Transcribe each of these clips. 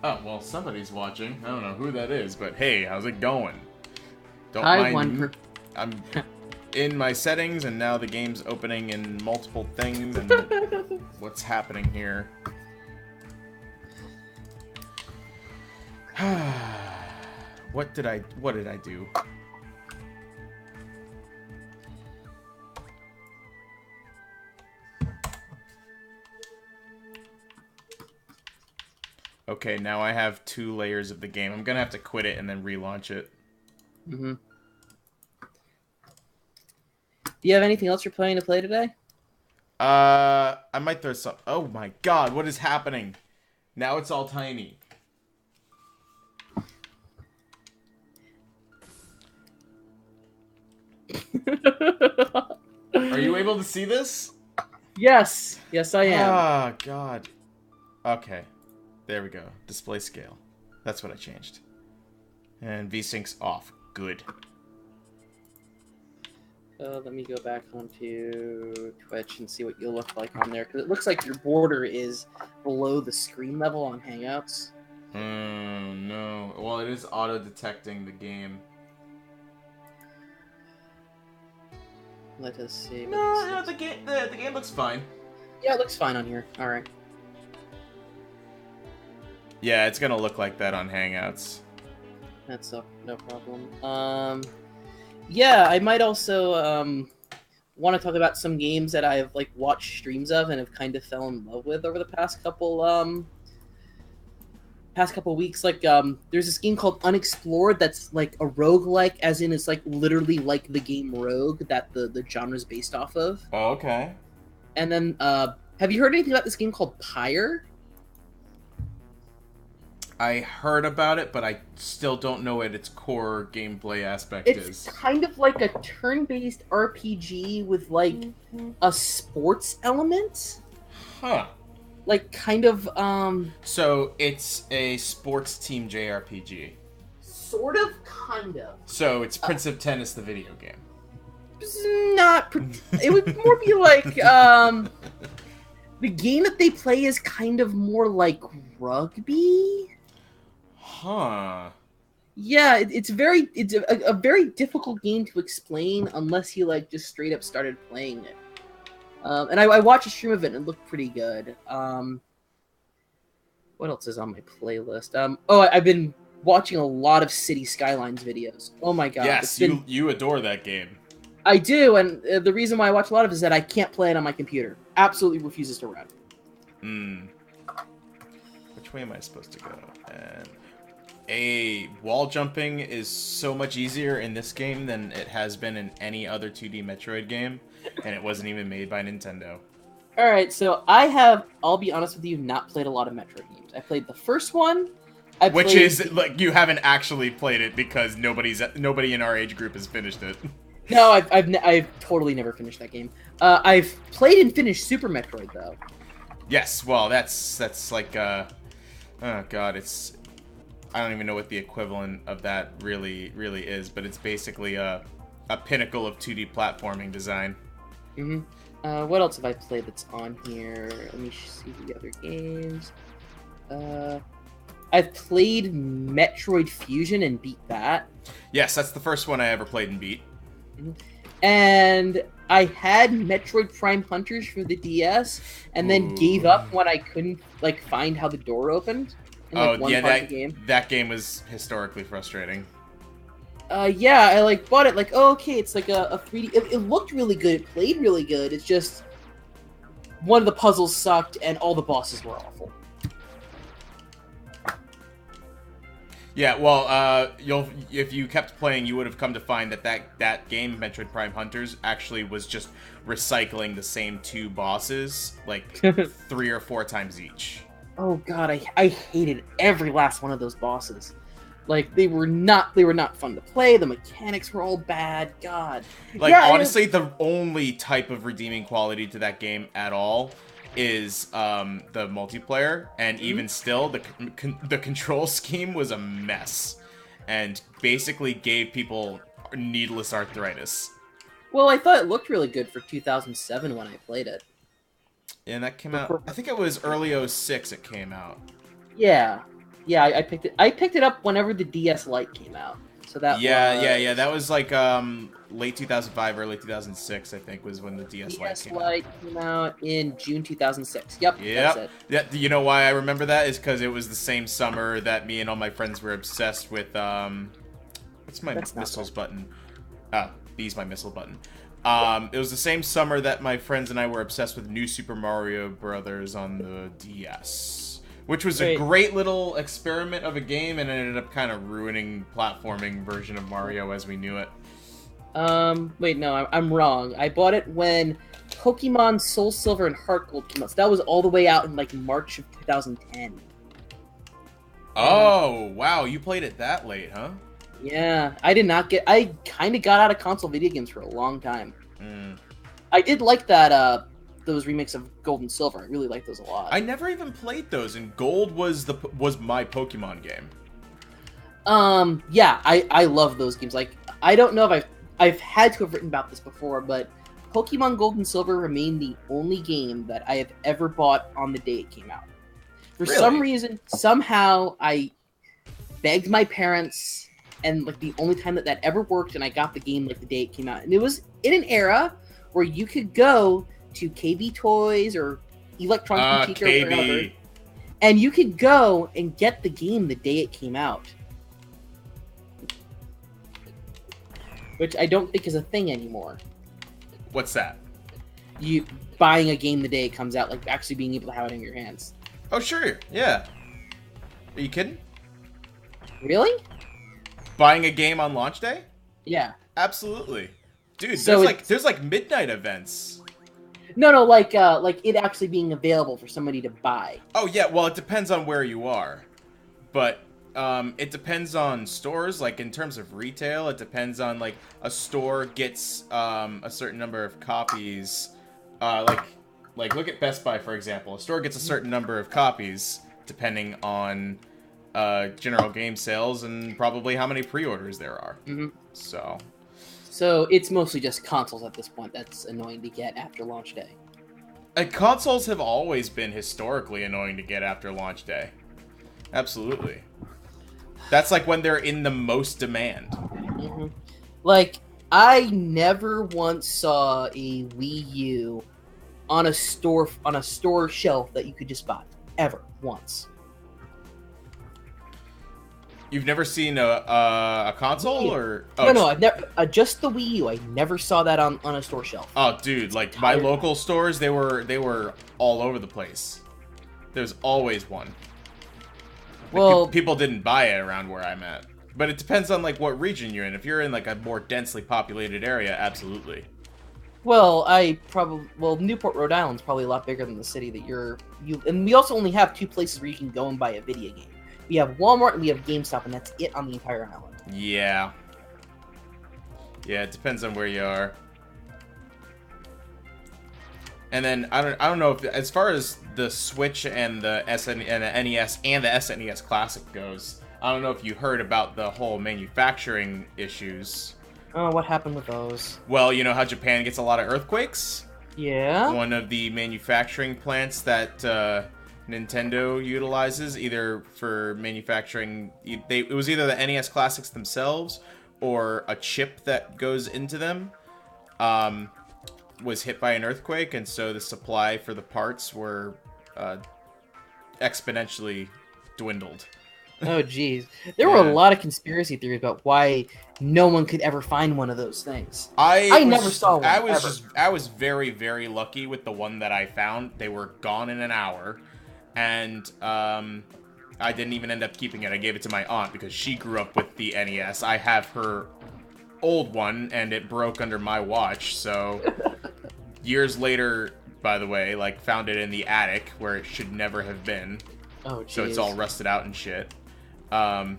Oh, well, somebody's watching. I don't know who that is, but hey, how's it going? Don't Hi, mind. I'm in my settings, and now the game's opening in multiple things, and what's happening here? What did I do? Okay, now I have 2 layers of the game. I'm gonna have to quit it and then relaunch it. Mm-hmm. Do you have anything else you're planning to play today? I might throw some. Oh my god, what is happening? Now it's all tiny. Are you able to see this? Yes. Yes, I am. Ah, god. Okay. There we go. Display scale. That's what I changed. And VSync's off. Good. Let me go back onto Twitch and see what you look like on there, because it looks like your border is below the screen level on Hangouts. No. Well, it is auto-detecting the game. Let us see. No, the game looks fine. Yeah, it looks fine on here. All right. Yeah, it's gonna look like that on Hangouts. That's no problem. Yeah, I might also want to talk about some games that I've like watched streams of and have kind of fell in love with over the past couple weeks. Like there's this game called Unexplored that's like a roguelike, as in it's like literally like the game Rogue that the genre is based off of. Oh, okay. And then have you heard anything about this game called Pyre? I heard about it, but I still don't know what its core gameplay aspect It's is. kind of like a turn-based RPG with like a sports element. Huh. Like kind of So it's a sports team JRPG. sort of, kind of. So it's Prince of Tennis, the video game. Not. It would more be like the game that they play is kind of more like rugby. Huh. Yeah, it's a very difficult game to explain unless you like just straight up started playing it. And I watched a stream of it and it looked pretty good. What else is on my playlist? I've been watching a lot of City Skylines videos. Oh my god! Yes, you adore that game. I do, and the reason why I watch a lot of it is that I can't play it on my computer. Absolutely refuses to run. Which way am I supposed to go? And wall jumping is so much easier in this game than it has been in any other 2D Metroid game, and it wasn't even made by Nintendo. Alright, so I'll be honest with you, not played a lot of Metroid games. I played the first one. Which is, like, you haven't actually played it because nobody in our age group has finished it. No, I've totally never finished that game. I've played and finished Super Metroid, though. Yes, well, that's like, oh god, I don't even know what the equivalent of that really is, but it's basically a pinnacle of 2D platforming design. What else have I played that's on here? Let me see the other games. I've played Metroid Fusion and beat that. Yes, that's the first one I ever played and beat. And I had Metroid Prime Hunters for the DS, and then gave up when I couldn't like find how the door opened. That game was historically frustrating. Yeah, I like bought it like, oh, okay, it's like a 3D. It looked really good. It played really good. It's just one of the puzzles sucked, and all the bosses were awful. Yeah, well, if you kept playing, you would have come to find that game, Metroid Prime Hunters, actually was just recycling the same 2 bosses like 3 or 4 times each. Oh god, I hated every last one of those bosses. Like they were not fun to play. The mechanics were all bad. God. Like yeah, honestly, the only type of redeeming quality to that game at all is the multiplayer, and even still, the control scheme was a mess, and basically gave people needless arthritis. Well, I thought it looked really good for 2007 when I played it. And that came out, I think it was early 06 it came out. Yeah. Yeah, I picked it. I picked it up whenever the DS Lite came out. So that Yeah. That was like late 2005, early 2006, I think, was when the DS Lite DS came out. Lite came out in June 2006. Yep, that's it. Yeah, you know why I remember that is because it was the same summer that me and all my friends were obsessed with what's my missiles button? B's my missile button. It was the same summer that my friends and I were obsessed with New Super Mario Brothers on the DS, which was a great little experiment of a game, and it ended up kind of ruining platforming version of Mario as we knew it. Wait, no, I'm wrong. I bought it when Pokemon Soul Silver and Heart Gold came out. So that was all the way out in like March of 2010. Oh, wow, you played it that late, huh? Yeah, I kind of got out of console video games for a long time. Mm. I did like that, those remakes of Gold and Silver. I really liked those a lot. I never even played those, and Gold was my Pokemon game. Yeah, I love those games. Like, I don't know if I've had to have written about this before, but Pokemon Gold and Silver remain the only game that I have ever bought on the day it came out. For some reason, somehow, I begged my parents, and like the only time that ever worked, and I got the game like the day it came out. And it was in an era where you could go to KB Toys or Electronic Boutique or whatever, and you could go and get the game the day it came out. Which I don't think is a thing anymore. What's that? You buying a game the day it comes out, like actually being able to have it in your hands. Oh, sure, yeah. Are you kidding? Really? Buying a game on launch day? Yeah. Absolutely. Dude, So there's like midnight events. No, like it actually being available for somebody to buy. Oh, yeah, well, it depends on where you are. But it depends on stores, like in terms of retail, it depends on like a store gets a certain number of copies. Like look at Best Buy, for example. A store gets a certain number of copies depending on general game sales and probably how many pre-orders there are. Mm-hmm. So it's mostly just consoles at this point that's annoying to get after launch day. Consoles have always been historically annoying to get after launch day. Absolutely. That's like when they're in the most demand. Mm-hmm. Like, I never once saw a Wii U on a store shelf that you could just buy. Ever. Once. You've never seen a console or no, I've never just the Wii U. I never saw that on a store shelf. Oh, dude, like my local stores, they were all over the place. There's always one. Like, well, people didn't buy it around where I'm at, but it depends on like what region you're in. If you're in like a more densely populated area, absolutely. Well, Newport, Rhode Island's probably a lot bigger than the city that you. And we also only have 2 places where you can go and buy a video game. We have Walmart and we have GameStop, and that's it on the entire island. Yeah. Yeah, it depends on where you are. And then I don't know if as far as the Switch and the NES and the SNES Classic goes, I don't know if you heard about the whole manufacturing issues. Oh, what happened with those? Well, you know how Japan gets a lot of earthquakes? Yeah. One of the manufacturing plants that Nintendo utilizes, either for manufacturing, it was either the NES Classics themselves or a chip that goes into them, was hit by an earthquake, and so the supply for the parts were exponentially dwindled. Oh, geez. There were a lot of conspiracy theories about why no one could ever find one of those things. I never saw one. I was very, very lucky with the one that I found. They were gone in an hour. And I didn't even end up keeping it. I gave it to my aunt because she grew up with the NES. I have her old one, and it broke under my watch. So years later, by the way, like found it in the attic where it should never have been. Oh, geez. So it's all rusted out and shit. So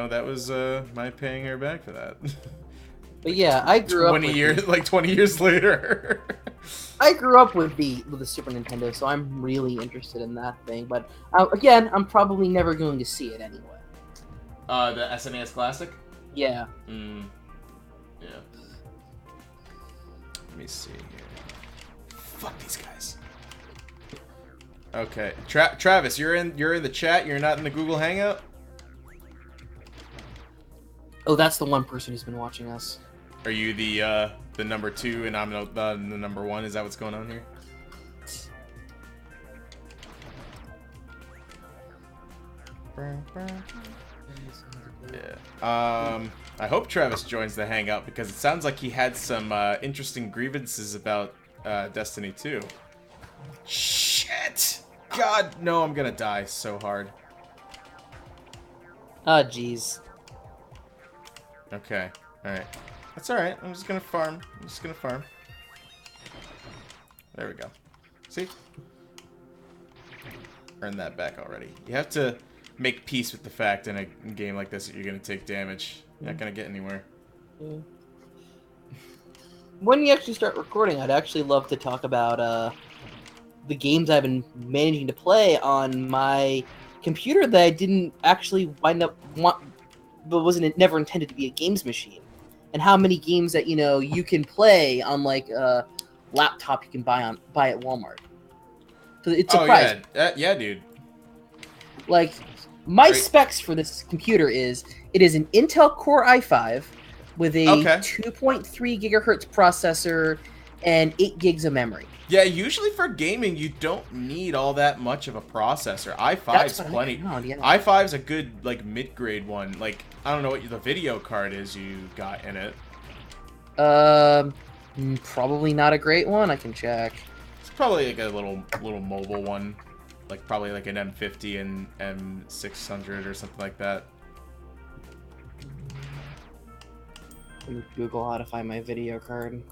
that was my paying her back for that. But yeah, I grew up 20 years later. I grew up with the Super Nintendo, so I'm really interested in that thing. But again, I'm probably never going to see it anyway. The SNES Classic? Yeah. Yeah. Let me see here. Fuck these guys. Okay, Travis, you're in the chat. You're not in the Google Hangout. Oh, that's the one person who's been watching us. Are you the number 2 and I'm the number 1? Is that what's going on here? Yeah. I hope Travis joins the Hangout because it sounds like he had some interesting grievances about Destiny 2. Shit! God, no, I'm gonna die so hard. Ah, jeez. Okay, alright. That's alright, I'm just gonna farm. There we go. See? Earned that back already. You have to make peace with the fact in a game like this that you're gonna take damage. You're not gonna get anywhere. Yeah. When you actually start recording, I'd actually love to talk about the games I've been managing to play on my computer that I didn't actually wind up but never intended to be a games machine, and how many games that you can play on like a laptop you can buy at Walmart. So it's surprising. Oh yeah, dude. Like my specs for this computer is an Intel Core i5 with a 2.3 gigahertz processor and 8 gigs of memory. Yeah, usually for gaming, you don't need all that much of a processor. i5's plenty. i5's a good, like, mid-grade one. Like, I don't know what the video card is you got in it. Probably not a great one. I can check. It's probably, like, a little mobile one. Like, probably, like, an M50 and M600 or something like that. Let me Google how to find my video card.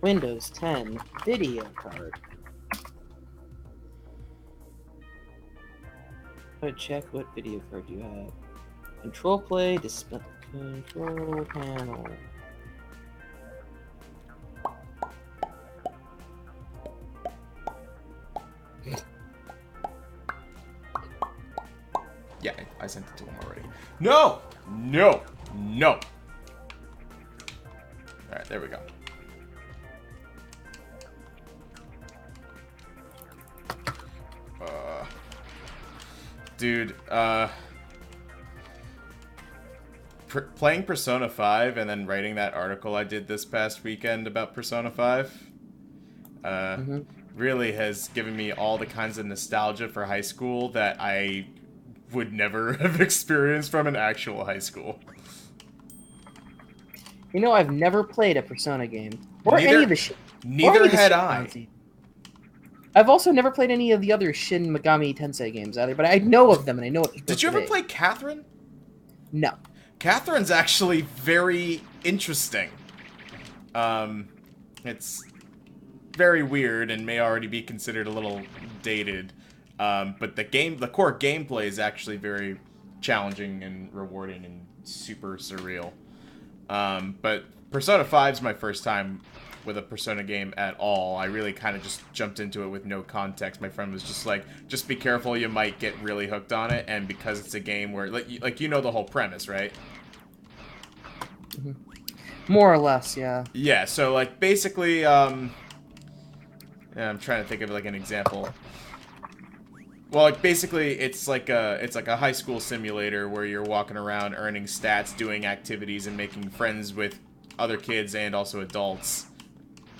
Windows 10 video card. Gotta check what video card you have. Control play, display, control panel. Yeah, I sent it to him already. No! No! No! Alright, there we go. Dude, playing Persona 5 and then writing that article I did this past weekend about Persona 5 really has given me all the kinds of nostalgia for high school that I would never have experienced from an actual high school. I've never played a Persona game. Or any of the Neither had I. I've also never played any of the other Shin Megami Tensei games either, but I know of them and I know what. Did you ever play Catherine? No. Catherine's actually very interesting. It's very weird and may already be considered a little dated. But the core gameplay is actually very challenging and rewarding and super surreal. But Persona 5 is my first time with a Persona game at all. I really kind of just jumped into it with no context. My friend was just like, just be careful, you might get really hooked on it. And because it's a game where, like you know the whole premise, right? More or less, yeah. Yeah, so like basically, yeah, I'm trying to think of like an example. Well, like basically, it's like a high school simulator where you're walking around earning stats, doing activities, and making friends with other kids and also adults.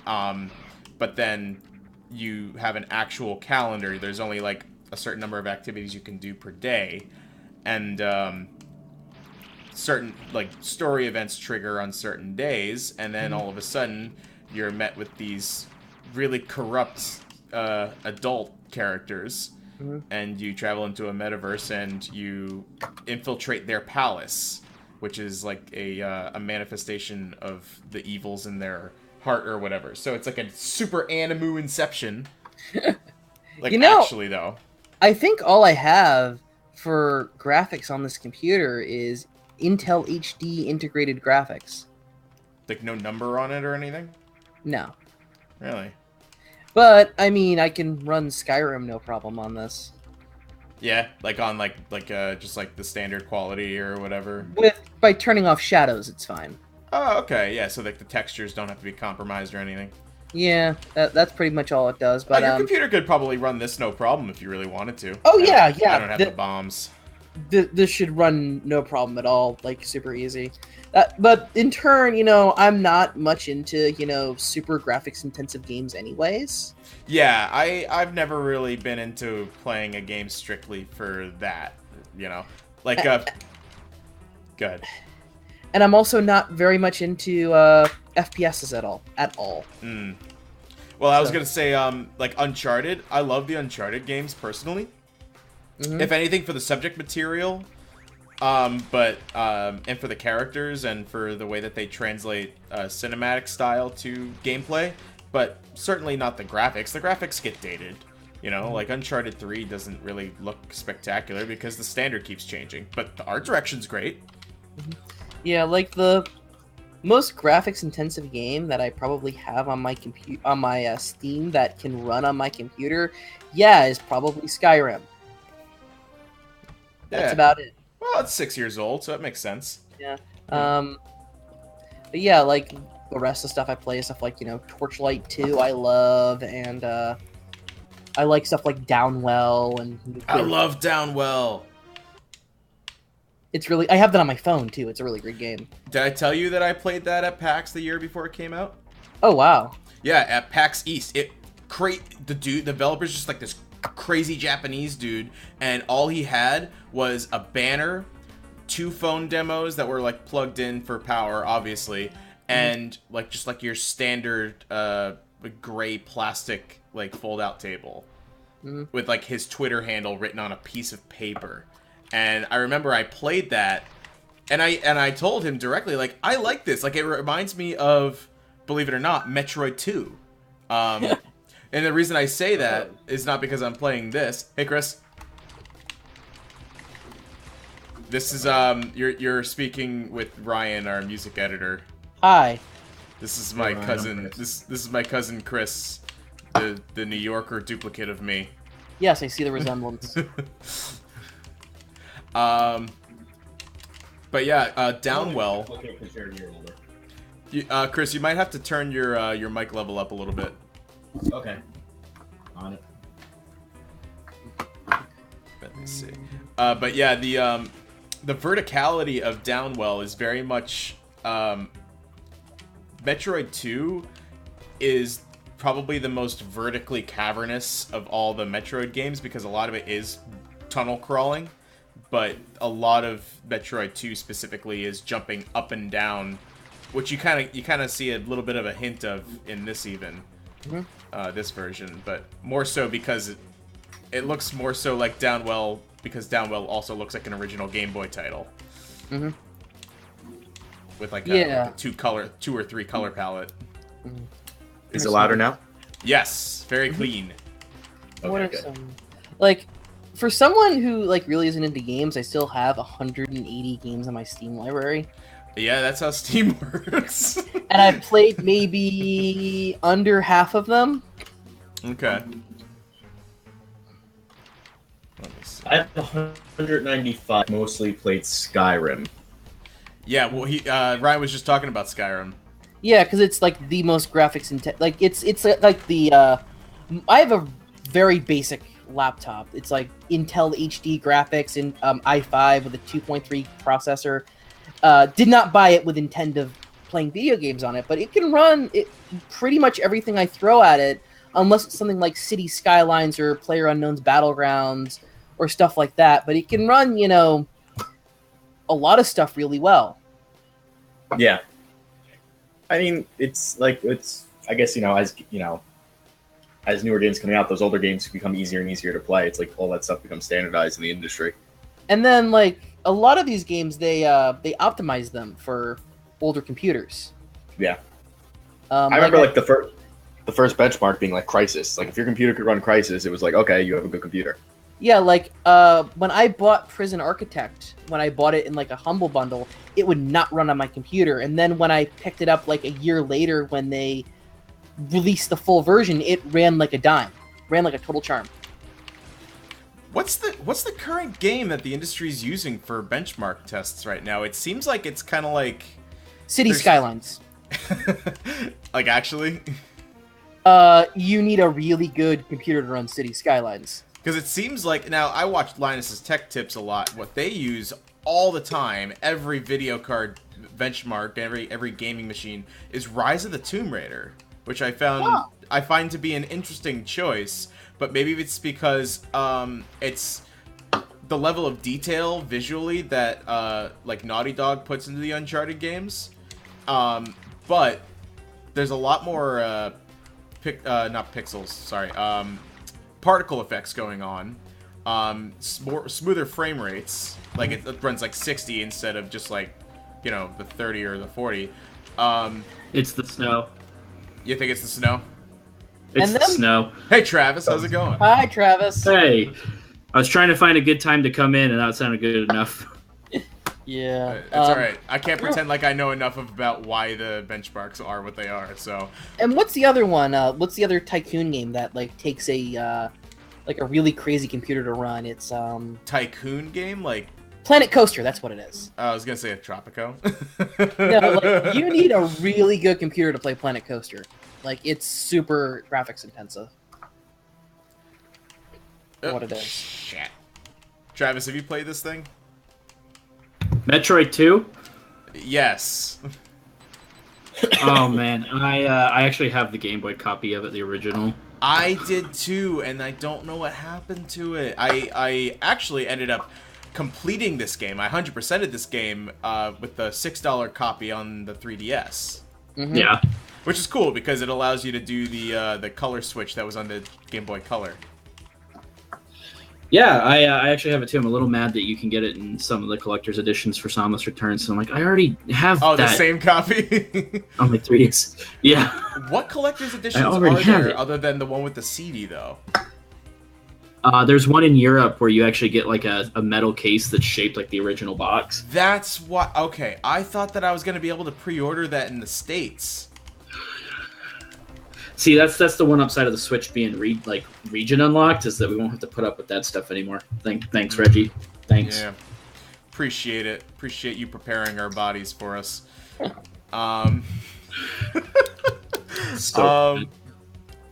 But then you have an actual calendar. There's only like a certain number of activities you can do per day, and certain like story events trigger on certain days, and then all of a sudden you're met with these really corrupt adult characters. And you travel into a metaverse and you infiltrate their palace, which is like a manifestation of the evils in their heart or whatever. So it's like a super Animu Inception. Like, actually, though. I think all I have for graphics on this computer is Intel HD integrated graphics. Like no number on it or anything? No. Really? But, I mean, I can run Skyrim no problem on this. Yeah, like on just like the standard quality or whatever. By turning off shadows, it's fine. Oh, okay, yeah, so like the textures don't have to be compromised or anything. Yeah, that's pretty much all it does. Oh, But your computer could probably run this no problem if you really wanted to. oh I yeah, I yeah. don't have the bombs. This should run no problem at all, like super easy. But in turn, I'm not much into super graphics intensive games, anyways. Yeah, I've never really been into playing a game strictly for that. You know, like good. And I'm also not very much into FPSs at all, at all. Mm. Well, I was So- gonna say, like Uncharted. I love the Uncharted games personally. Mhm. If anything, for the subject material, and for the characters and for the way that they translate cinematic style to gameplay, but certainly not the graphics. The graphics get dated. Like Uncharted 3 doesn't really look spectacular because the standard keeps changing, but the art direction's great. Yeah, like the most graphics intensive game that I probably have on my Steam that can run on my computer, is probably Skyrim. That's Yeah. about it. Well, it's 6 years old, so it makes sense. Yeah. But yeah, like the rest of the stuff I play is stuff like Torchlight 2 I love, and I like stuff like Downwell and I love Downwell. It's really I have that on my phone too. It's a really great game. Did I tell you that I played that at PAX the year before it came out? Oh wow. Yeah, at PAX East. The developer's just like this crazy Japanese dude, and all he had was a banner, 2 phone demos that were like plugged in for power, obviously, and just like your standard gray plastic like fold out table with like his Twitter handle written on a piece of paper. And I remember I played that, and I told him directly, like, I like this. Like, it reminds me of, believe it or not, Metroid 2. And the reason I say that is not because I'm playing this. Hey, Chris. This is you're speaking with Ryan, our music editor. Hi. This is my cousin. This is my cousin Chris, the New Yorker duplicate of me. Yes, I see the resemblance. But yeah, Downwell. Chris, you might have to turn your mic level up a little bit. Okay. On it. Let me see. But yeah, the verticality of Downwell is very much Metroid 2 is probably the most vertically cavernous of all the Metroid games because a lot of it is tunnel crawling, but a lot of Metroid 2 specifically is jumping up and down, which you kind of see a little bit of a hint of in this even. This version, but more so because it looks more so like Downwell, because Downwell also looks like an original Game Boy title. With like a 2 or 3 color palette. Is it louder now? Yes, very clean. What Okay, are good. some like for someone who like really isn't into games, I still have 180 games on my Steam library. Yeah, that's how Steam works. And I've played maybe under half of them. Okay. Let me see. I have 195. Mostly played Skyrim. Yeah, well, Ryan was just talking about Skyrim. Yeah, because it's like the most graphics intense. Like it's like the I have a very basic laptop. It's like Intel HD graphics in i5 with a 2.3 processor. Did not buy it with intent of playing video games on it, but it can run pretty much everything I throw at it, unless it's something like City Skylines or PlayerUnknown's Battlegrounds or stuff like that. But it can run, a lot of stuff really well. Yeah. I mean, it's I guess, as newer games coming out, those older games become easier and easier to play. It's like all that stuff becomes standardized in the industry. And then, like, a lot of these games, they optimize them for older computers. Yeah. I remember the first benchmark being like Crysis. Like if your computer could run Crysis, it was like, okay, you have a good computer. Yeah, like when I bought Prison Architect, when I bought it in like a Humble Bundle, it would not run on my computer. And then when I picked it up like a year later, when they released the full version, it ran like a dime, ran like a total charm. What's the current game that the industry's using for benchmark tests right now? It seems like it's kind of like City Skylines. like actually. You need a really good computer to run City Skylines. Because it seems like, now, I watch Linus's Tech Tips a lot. What they use all the time, every video card benchmark, every gaming machine, is Rise of the Tomb Raider, which I find to be an interesting choice. But maybe it's because it's the level of detail visually that like Naughty Dog puts into the Uncharted games. But there's a lot more not pixels, sorry, particle effects going on, smoother frame rates, like it runs like 60 instead of just like, you know, the 30 or the 40. It's the snow. You think it's the snow? It's the snow. Hey Travis, how's it going? Hi Travis. Hey, I was trying to find a good time to come in, and that sounded good enough. Yeah, it's all right. I can't pretend like I know enough about why the benchmarks are what they are. So. And what's the other one? What's the other tycoon game that like takes a like a really crazy computer to run? It's tycoon game, like Planet Coaster. That's what it is. I was gonna say a Tropico. No, like, you need a really good computer to play Planet Coaster. Like it's super graphics intensive. What it is. Shit. Travis, have you played this thing? Metroid 2? Yes. Oh man, I actually have the Game Boy copy of it, the original. I did too, and I don't know what happened to it. I actually ended up completing this game. I 100%ed this game with the $6 copy on the 3DS. Mm-hmm. Yeah. Which is cool because it allows you to do the color switch that was on the Game Boy Color. Yeah, I actually have it too. I'm a little mad that you can get it in some of the collector's editions for Samus Returns. So I'm like, I already have that. The same copy? on my 3DS. Yeah. What collector's editions are there other than the one with the CD, though? There's one in Europe where you actually get like a metal case that's shaped like the original box. That's what... Okay, I thought that I was going to be able to pre-order that in the States. See, that's the one upside of the Switch being region unlocked, is that we won't have to put up with that stuff anymore. Thanks, Reggie. Thanks. Yeah, appreciate it. Appreciate you preparing our bodies for us. In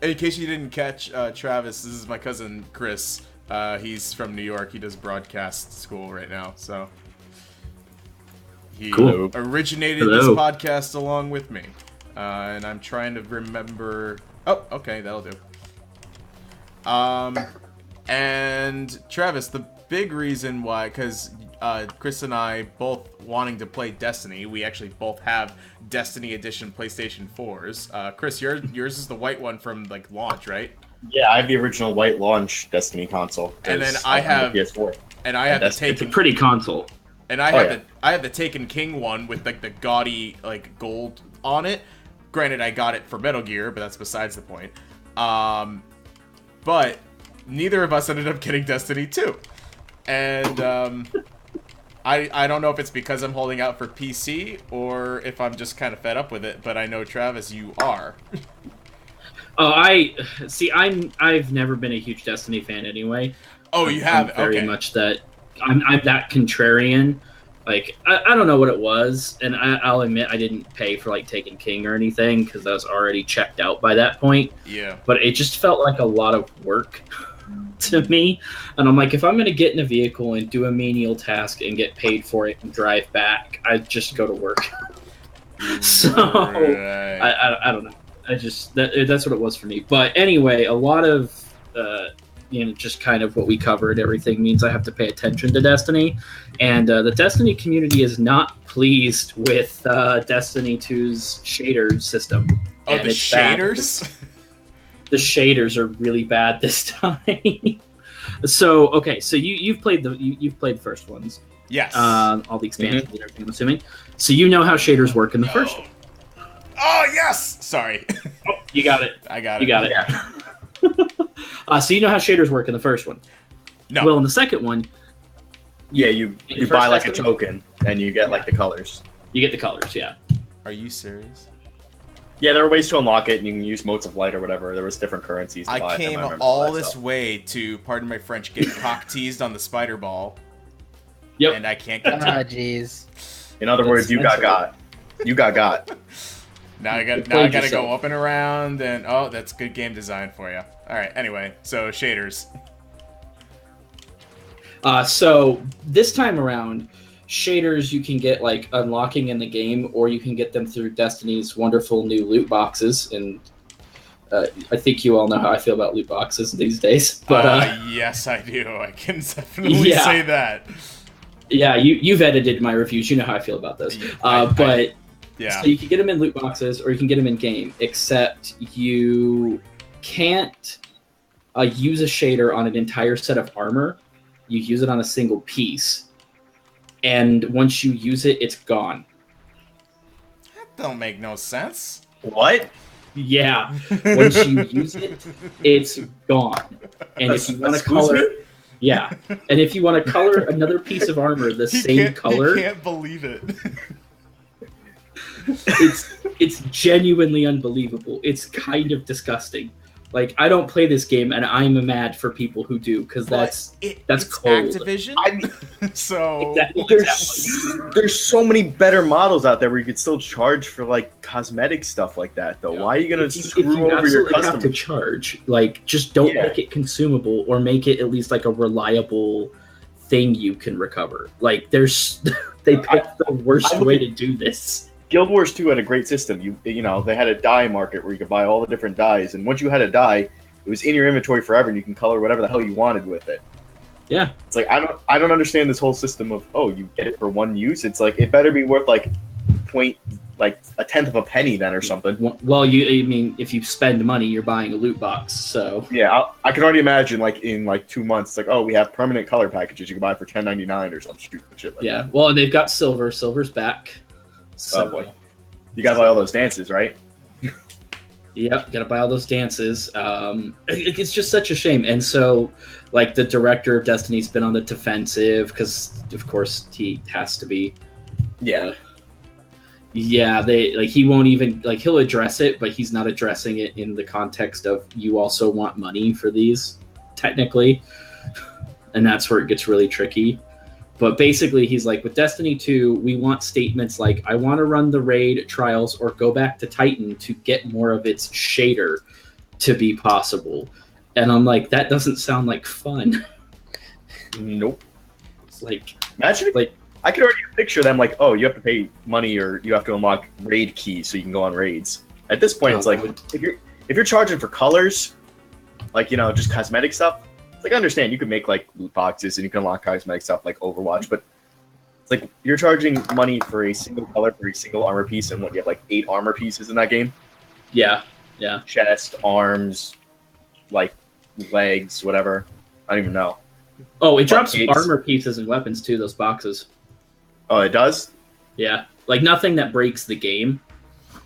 case you didn't catch Travis, this is my cousin Chris. He's from New York. He does broadcast school right now, so he originated this podcast along with me. And I'm trying to remember... Oh, okay, that'll do. And Travis, the big reason why, because Chris and I both wanting to play Destiny, we actually both have Destiny Edition PlayStation 4s. Chris, yours is the white one from like launch, right? Yeah, I have the original white launch Destiny console. And then I have PS4. And I have the Taken. It's a pretty console. And I have the Taken King one with like the gaudy like gold on it. Granted, I got it for Metal Gear, but that's besides the point. But neither of us ended up getting Destiny 2. And I don't know if it's because I'm holding out for PC or if I'm just kind of fed up with it, but I know, Travis, you are. Oh, I've never been a huge Destiny fan anyway. Oh, you have? I'm very much that. I'm that contrarian. Like, I don't know what it was, and I'll admit I didn't pay for, like, Taken King or anything, because I was already checked out by that point. Yeah. But it just felt like a lot of work to me, and I'm like, if I'm going to get in a vehicle and do a menial task and get paid for it and drive back, I'd just go to work. So, right. I don't know. That's what it was for me. But anyway, a lot of... just kind of what we covered, everything means I have to pay attention to Destiny. And the Destiny community is not pleased with Destiny 2's shader system. Oh, and the shaders? The shaders are really bad this time. So, okay, so you've played the first ones. Yes. All the expansions and everything, I'm assuming. So you know how shaders work in the first one. Oh, yes! Sorry. Oh, you got it. I got it. You got it. Yeah. So you know how shaders work in the first one. No. Well, in the second one, you buy like a token and you get like the colors. You get the colors, yeah. Are you serious? Yeah, there are ways to unlock it, and you can use motes of light or whatever. There was different currencies to buy. I came all this way to, pardon my French, get cock teased on the spider ball. Yep. And I can't get jeez. In other words, you got. You got. Now I got to go up and around, and oh, that's good game design for you. All right. Anyway, so shaders. So this time around, shaders you can get like unlocking in the game, or you can get them through Destiny's wonderful new loot boxes. And I think you all know how I feel about loot boxes these days. But yes, I do. I can definitely say that. Yeah, you've edited my reviews. You know how I feel about those. So you can get them in loot boxes, or you can get them in game. Except you can't use a shader on an entire set of armor. You use it on a single piece, and once you use it, it's gone. That don't make no sense. What? Yeah, once you use it, it's gone. And if you want to color, and if you want to color another piece of armor the same color, you can't believe it. it's genuinely unbelievable. It's kind of disgusting. Like, I don't play this game, and I'm mad for people who do, because that's cold. Activision. So exactly. There's so many better models out there where you could still charge for like cosmetic stuff like that, though. Yeah. Why are you gonna screw over your customer? Have to charge, like, just don't make it consumable, or make it at least like a reliable thing you can recover. Like, they picked the worst way to do this. Guild Wars 2 had a great system. You know, they had a dye market where you could buy all the different dyes, and once you had a dye, it was in your inventory forever, and you can color whatever the hell you wanted with it. Yeah, it's like I don't understand this whole system of you get it for one use. It's like it better be worth like a tenth of a penny then or something. Well, I mean, if you spend money, you're buying a loot box. So yeah, I can already imagine like in like 2 months, it's like we have permanent color packages you can buy for $10.99 or some stupid shit. Like that. Well, and they've got silver. Silver's back. So, oh boy. You gotta buy all those dances, right? Yep, gotta buy all those dances. It's just such a shame. And so, like, the director of Destiny's been on the defensive, because, of course, he has to be. Yeah. He won't even, like, he'll address it, but he's not addressing it in the context of you also want money for these, technically. And that's where it gets really tricky. But basically, he's like, with Destiny 2, we want statements like, I want to run the raid trials or go back to Titan to get more of its shader to be possible. And I'm like, that doesn't sound like fun. Nope. It's like, imagine, like, I could already picture them like, you have to pay money or you have to unlock raid keys so you can go on raids. At this point, it's like, if you're charging for colors, like, just cosmetic stuff, like, I understand you can make like loot boxes and you can unlock cosmetic stuff like Overwatch, but it's like you're charging money for a single color for a single armor piece, and you have like 8 armor pieces in that game. Yeah. Chest, arms, like legs, whatever. I don't even know. Oh, it drops armor pieces and weapons too. Those boxes. Oh, it does. Yeah, like nothing that breaks the game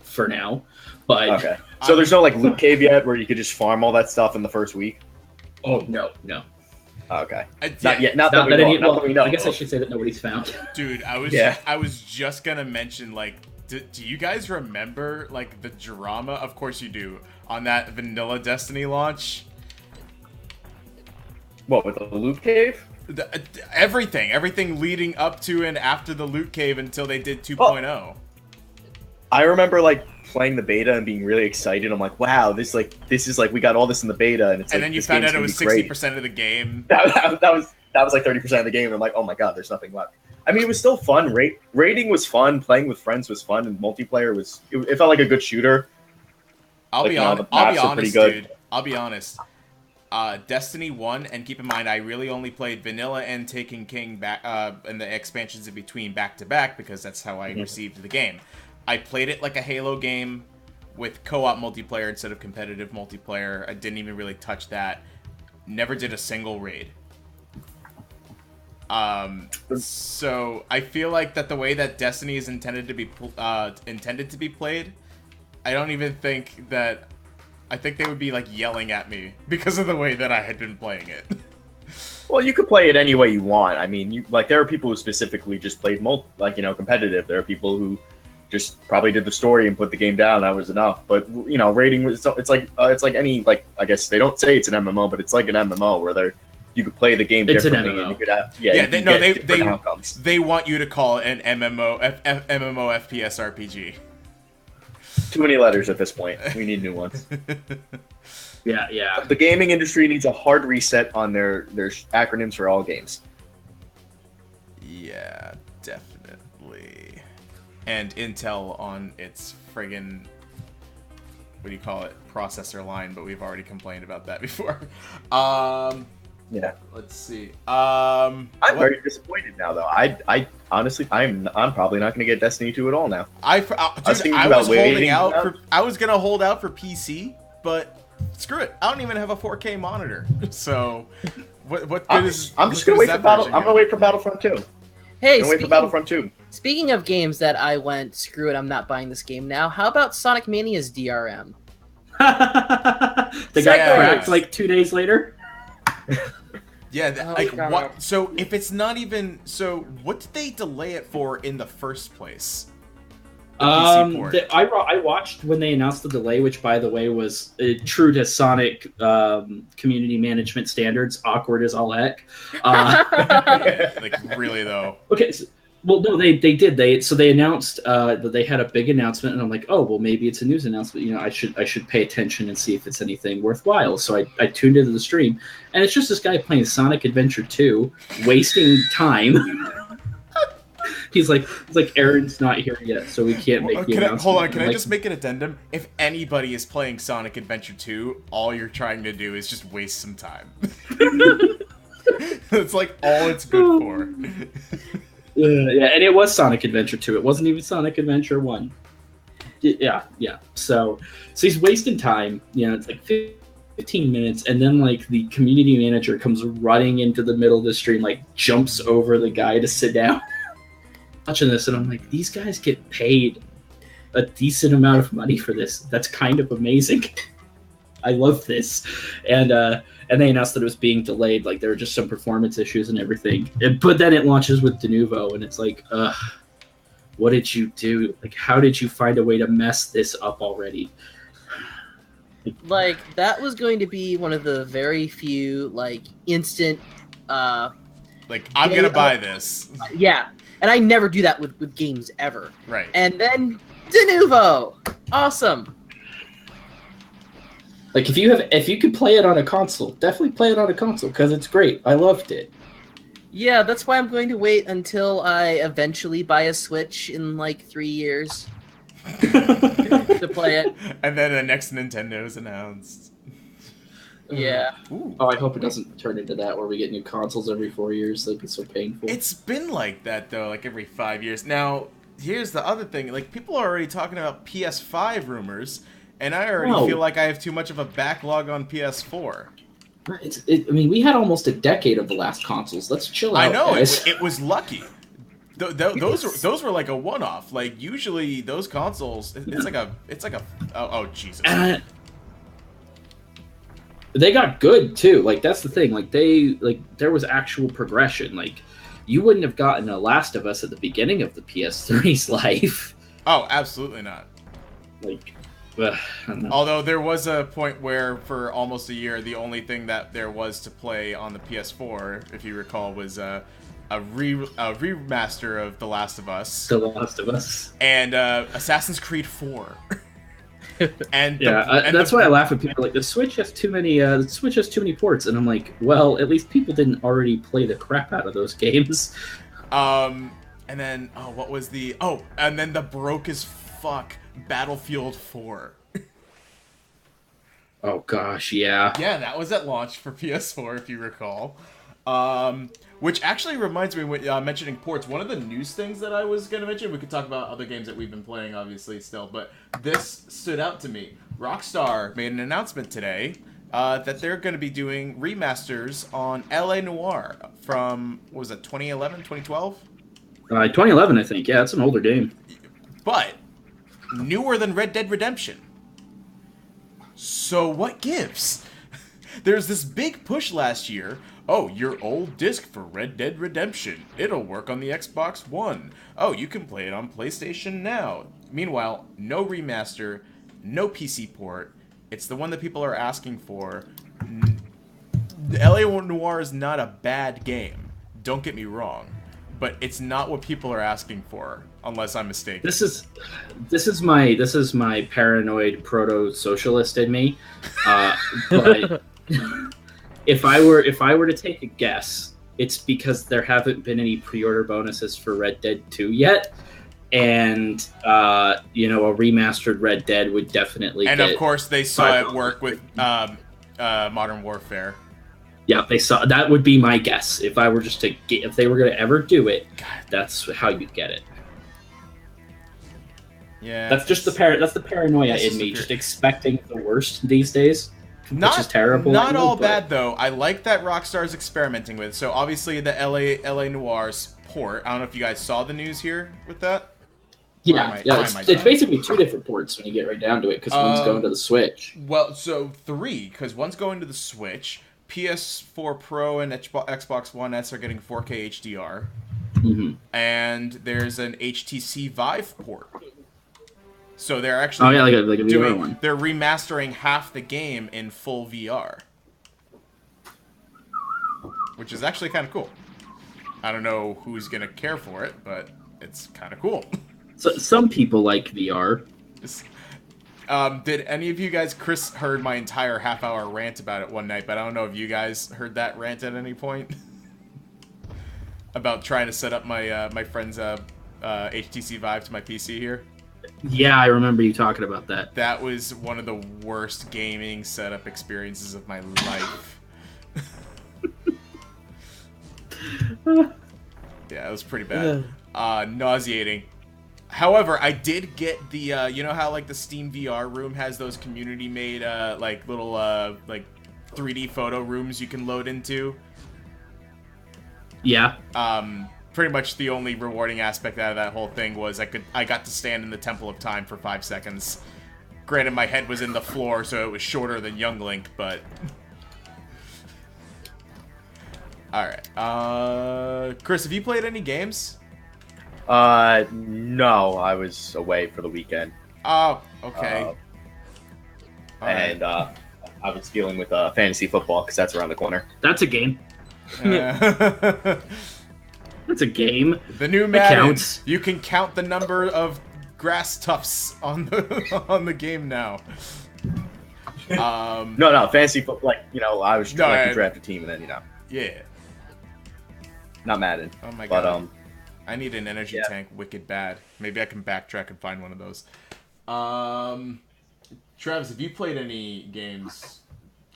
for now, but okay. So there's no like loot cave yet where you could just farm all that stuff in the first week. Oh, no. Okay. Not yet. Not that we know. I guess I should say that nobody's found. Dude, I was just gonna mention, like, do you guys remember, like, the drama? Of course you do. On that vanilla Destiny launch. What, with the loot cave? Everything leading up to and after the loot cave until they did 2.0. I remember, like, playing the beta and being really excited. I'm like, wow, this is like we got all this in the beta, and it's and like, then you found out it was 60% of the game. That was like 30% of the game, and I'm like, oh my god, there's nothing left. I mean, it was still fun. Raiding was fun. Playing with friends was fun, and multiplayer was. It felt like a good shooter. I'll be honest, dude. I'll be honest. Destiny 1, and keep in mind, I really only played vanilla and Taken King back, and the expansions in between back to back because that's how I received the game. I played it like a Halo game with co-op multiplayer instead of competitive multiplayer. I didn't even really touch that. Never did a single raid. So I feel like that the way that Destiny is intended to be played, I don't even think that. I think they would be like yelling at me because of the way that I had been playing it. Well, you could play it any way you want. I mean, there are people who specifically just played competitive. There are people who just probably did the story and put the game down. That was enough. But raiding was it's like any, like, I guess they don't say it's an MMO, but it's like an MMO where you could play the game differently and you could have they want you to call it an MMO FPS RPG. Too many letters at this point. We need new ones. Yeah. The gaming industry needs a hard reset on their acronyms for all games. Yeah, definitely. And Intel on its friggin', what do you call it, processor line, but we've already complained about that before. Yeah. Let's see. I'm very disappointed now, though. I honestly, I'm probably not going to get Destiny 2 at all now. I was holding out about- for. I was gonna hold out for PC, but screw it. I don't even have a 4K monitor. So, what good is? I'm just going to wait for I'm going to wait for Battlefront 2. Hey, I'm wait for Battlefront 2. speaking of games that I went, screw it, I'm not buying this game now. How about Sonic Mania's DRM? They got Yeah. cracked like 2 days later. Yeah, Oh, like God. what? So if it's not even, so what did they delay it for in the first place? The PC port. I watched when they announced the delay, which by the way was true to Sonic community management standards, awkward as all heck. Like really though. Okay, well, no, they did. They announced that they had a big announcement, and I'm like, oh, well, maybe it's a news announcement. You know, I should pay attention and see if it's anything worthwhile. So I tuned into the stream, and it's just this guy playing Sonic Adventure 2, wasting time. He's like, Aaron's not here yet, so we can't make the announcement. Hold on, can I'm I like, just make an addendum? If anybody is playing Sonic Adventure 2, all you're trying to do is just waste some time. It's like all it's good for. Yeah, and it was Sonic Adventure 2. It wasn't even Sonic Adventure 1. Yeah. So he's wasting time. You know, it's like 15 minutes, and then like the community manager comes running into the middle of the stream, like jumps over the guy to sit down. Watching this, and I'm like, these guys get paid a decent amount of money for this. That's kind of amazing. I love this, and they announced that it was being delayed. Like there were just some performance issues and everything. But then it launches with Denuvo, and it's like, what did you do? Like, how did you find a way to mess this up already? Like, that was going to be one of the very few, like, instant, Like, I'm gonna buy this. yeah. And I never do that with games ever. Right. And then, Denuvo! Awesome! Like if you could play it on a console, definitely play it on a console because it's great. I loved it. Yeah, that's why I'm going to wait until I eventually buy a Switch in, like, 3 years to play it. And then the next Nintendo is announced. Yeah. Ooh. Oh, I hope it doesn't turn into that where we get new consoles every 4 years. That'd be so painful. It's been like that though, like every 5 years. Now, here's the other thing: like people are already talking about PS5 rumors, and I already feel like I have too much of a backlog on PS4. I mean, we had almost a decade of the last consoles. Let's chill out. I know guys. it was lucky. Those were like a one-off. Like usually those consoles, it's like a oh Jesus. They got good too. Like that's the thing. Like there was actual progression. Like you wouldn't have gotten a Last of Us at the beginning of the PS3's life. Oh, absolutely not. Like, I don't know. Although there was a point where for almost a year, the only thing that there was to play on the PS4, if you recall, was a remaster of The Last of Us. The Last of Us. And Assassin's Creed 4. And that's why I laugh at people like the Switch has too many. The Switch has too many ports, and I'm like, well, at least people didn't already play the crap out of those games. And then and then the broke as fuck Battlefield 4. Oh gosh, yeah. Yeah, that was at launch for PS4, if you recall. Which actually reminds me, when mentioning ports, one of the news things that I was going to mention, we could talk about other games that we've been playing, obviously, still, but this stood out to me. Rockstar made an announcement today that they're going to be doing remasters on L.A. Noire from, what was it, 2011, 2012? 2011, I think. Yeah, it's an older game. But newer than Red Dead Redemption. So what gives? There's this big push last year. Oh, your old disc for Red Dead Redemption. It'll work on the Xbox One. Oh, you can play it on PlayStation now. Meanwhile, no remaster, no PC port. It's the one that people are asking for. LA Noire is not a bad game. Don't get me wrong. but it's not what people are asking for, unless I'm mistaken. This is my paranoid proto-socialist in me. But if I were to take a guess, it's because there haven't been any pre-order bonuses for Red Dead 2 yet, and a remastered Red Dead would definitely. And of course, they saw it work with Modern Warfare. Yeah, they saw. That would be my guess if I were just to get, if they were going to ever do it. That's how you'd get it. Yeah, that's just the paranoia in me, just expecting the worst these days. Which is terrible. Not all bad though. I like that Rockstar's experimenting with. So obviously the LA Noirs port. I don't know if you guys saw the news here with that. Yeah, it's basically 2 different ports when you get right down to it, because one's going to the Switch. Well, so 3, because one's going to the Switch. PS4 Pro and Xbox One S are getting 4K HDR. Mm-hmm. And there's an HTC Vive port. So they're actually like a VR one. They're remastering half the game in full VR. Which is actually kind of cool. I don't know who's going to care for it, but it's kind of cool. So, some people like VR. Did any of you guys... Chris heard my entire half-hour rant about it one night, but I don't know if you guys heard that rant at any point. About trying to set up my my friend's HTC Vive to my PC here. Yeah, I remember you talking about that. That was one of the worst gaming setup experiences of my life. Yeah, it was pretty bad. Nauseating. However, I did get the, you know how, like, the Steam VR room has those community-made, like, little, like, 3D photo rooms you can load into? Yeah. Pretty much the only rewarding aspect out of that whole thing was I got to stand in the Temple of Time for 5 seconds. Granted, my head was in the floor, so it was shorter than Young Link, but... Alright, Chris, have you played any games? No, I was away for the weekend. Oh, okay. And I was dealing with fantasy football because that's around the corner. That's a game. That's a game. The new Madden. You can count the number of grass tufts on the game now. No, fantasy football. Like, I was trying to draft a team, and then Yeah. Not Madden. Oh my god. I need an energy tank wicked bad. Maybe I can backtrack and find one of those. Travis, have you played any games,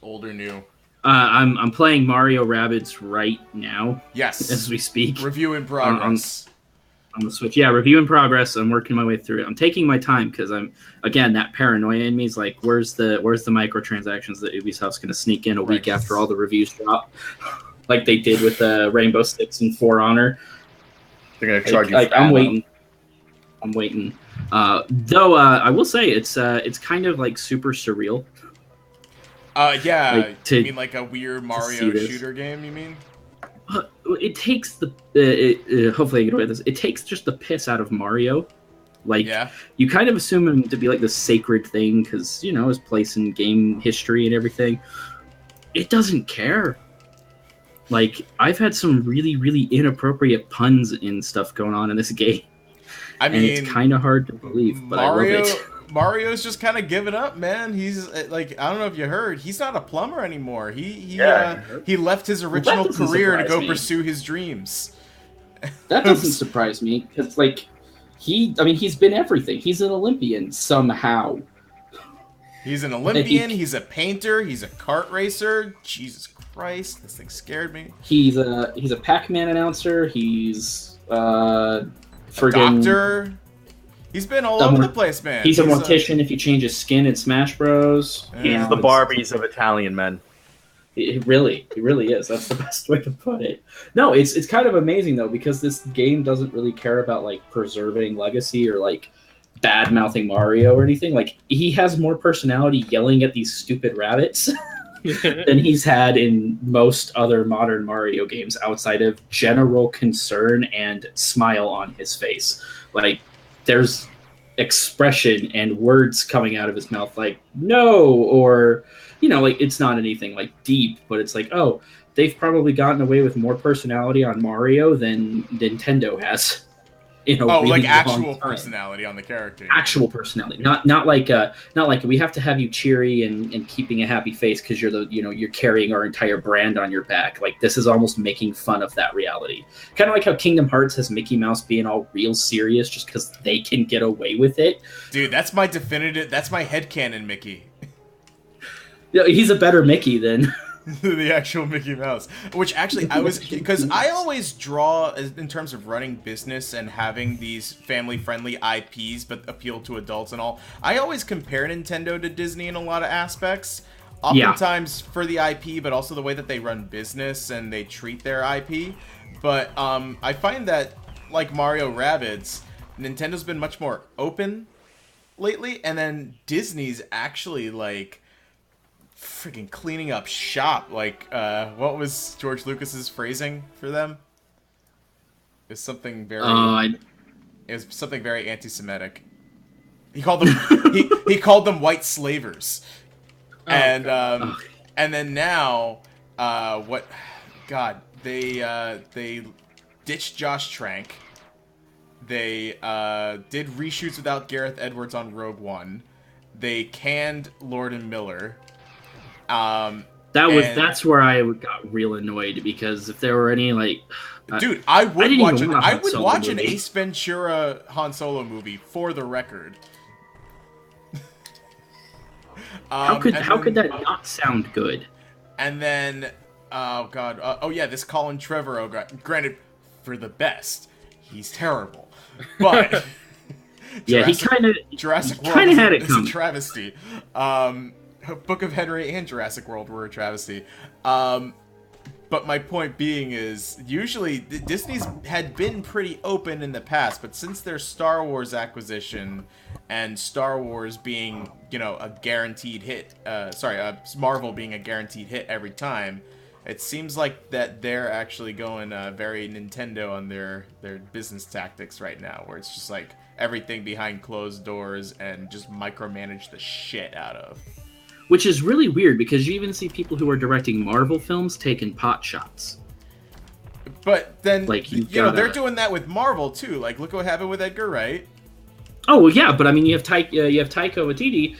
old or new? I'm playing Mario Rabbids right now. Yes. As we speak. Review in progress. On the Switch. Yeah, review in progress. I'm working my way through it. I'm taking my time because that paranoia in me is like, where's the microtransactions that Ubisoft's going to sneak in a week after all the reviews drop? Like they did with Rainbow Six and For Honor. They're going to charge you. I'm waiting. Though I will say it's kind of like super surreal. Yeah. You mean like a weird Mario shooter game? You mean? It takes hopefully I get away with this. It takes just the piss out of Mario. Like you kind of assume him to be like the sacred thing because his place in game history and everything. It doesn't care. Like, I've had some really, really inappropriate puns and stuff going on in this game. I mean, it's kind of hard to believe, but I love it. Mario's just kind of giving up, man. He's like, I don't know if you heard, he's not a plumber anymore. He left his original career to go pursue his dreams. That doesn't surprise me because, like, he's been everything. He's an Olympian somehow. He's an Olympian. He's a painter. He's a kart racer. Jesus Christ, this thing scared me. He's a Pac-Man announcer. He's a doctor. He's been all over the place, man. He's a mortician if you change his skin in Smash Bros. He's the Barbies of Italian men. He really is. That's the best way to put it. No, it's kind of amazing though because this game doesn't really care about like preserving legacy or like bad mouthing Mario or anything. Like he has more personality yelling at these stupid rabbits than he's had in most other modern Mario games outside of general concern and smile on his face. Like there's expression and words coming out of his mouth like no, or like it's not anything like deep, but it's like, oh, they've probably gotten away with more personality on Mario than Nintendo has. Oh, really like actual time. personality on the character. Actual personality, not like we have to have you cheery and keeping a happy face because you're carrying our entire brand on your back. Like this is almost making fun of that reality. Kind of like how Kingdom Hearts has Mickey Mouse being all real serious just because they can get away with it. Dude, that's my headcanon Mickey. Yeah, he's a better Mickey than the actual Mickey Mouse. Which actually, because I always draw, in terms of running business and having these family-friendly IPs but appeal to adults and all, I always compare Nintendo to Disney in a lot of aspects. Oftentimes for the IP, but also the way that they run business and they treat their IP. But I find that, like Mario Rabbids, Nintendo's been much more open lately, and then Disney's actually, like, freaking cleaning up shop. Like, what was George Lucas's phrasing for them? It's something very it was something very anti-Semitic. He called them he called them white slavers. And then now they ditched Josh Trank. They did reshoots without Gareth Edwards on Rogue One. They canned Lord and Miller. That's where I got real annoyed because if there were any like, dude, I would watch an movie. Ace Ventura Han Solo movie for the record. How could that not sound good? And then, oh god, this Colin Trevorrow granted for the best, he's terrible, but yeah, Jurassic World kind of had it is coming. A travesty. Book of Henry and Jurassic World were a travesty. But my point being is, usually Disney's had been pretty open in the past, but since their Star Wars acquisition and Star Wars being, a guaranteed hit, Marvel being a guaranteed hit every time, it seems like that they're actually going very Nintendo on their business tactics right now, where it's just like everything behind closed doors and just micromanage the shit out of. Which is really weird because you even see people who are directing Marvel films taking pot shots. But then, like, they're doing that with Marvel too. Like, look what happened with Edgar Wright. Oh well, yeah, but I mean, you have Taika Waititi.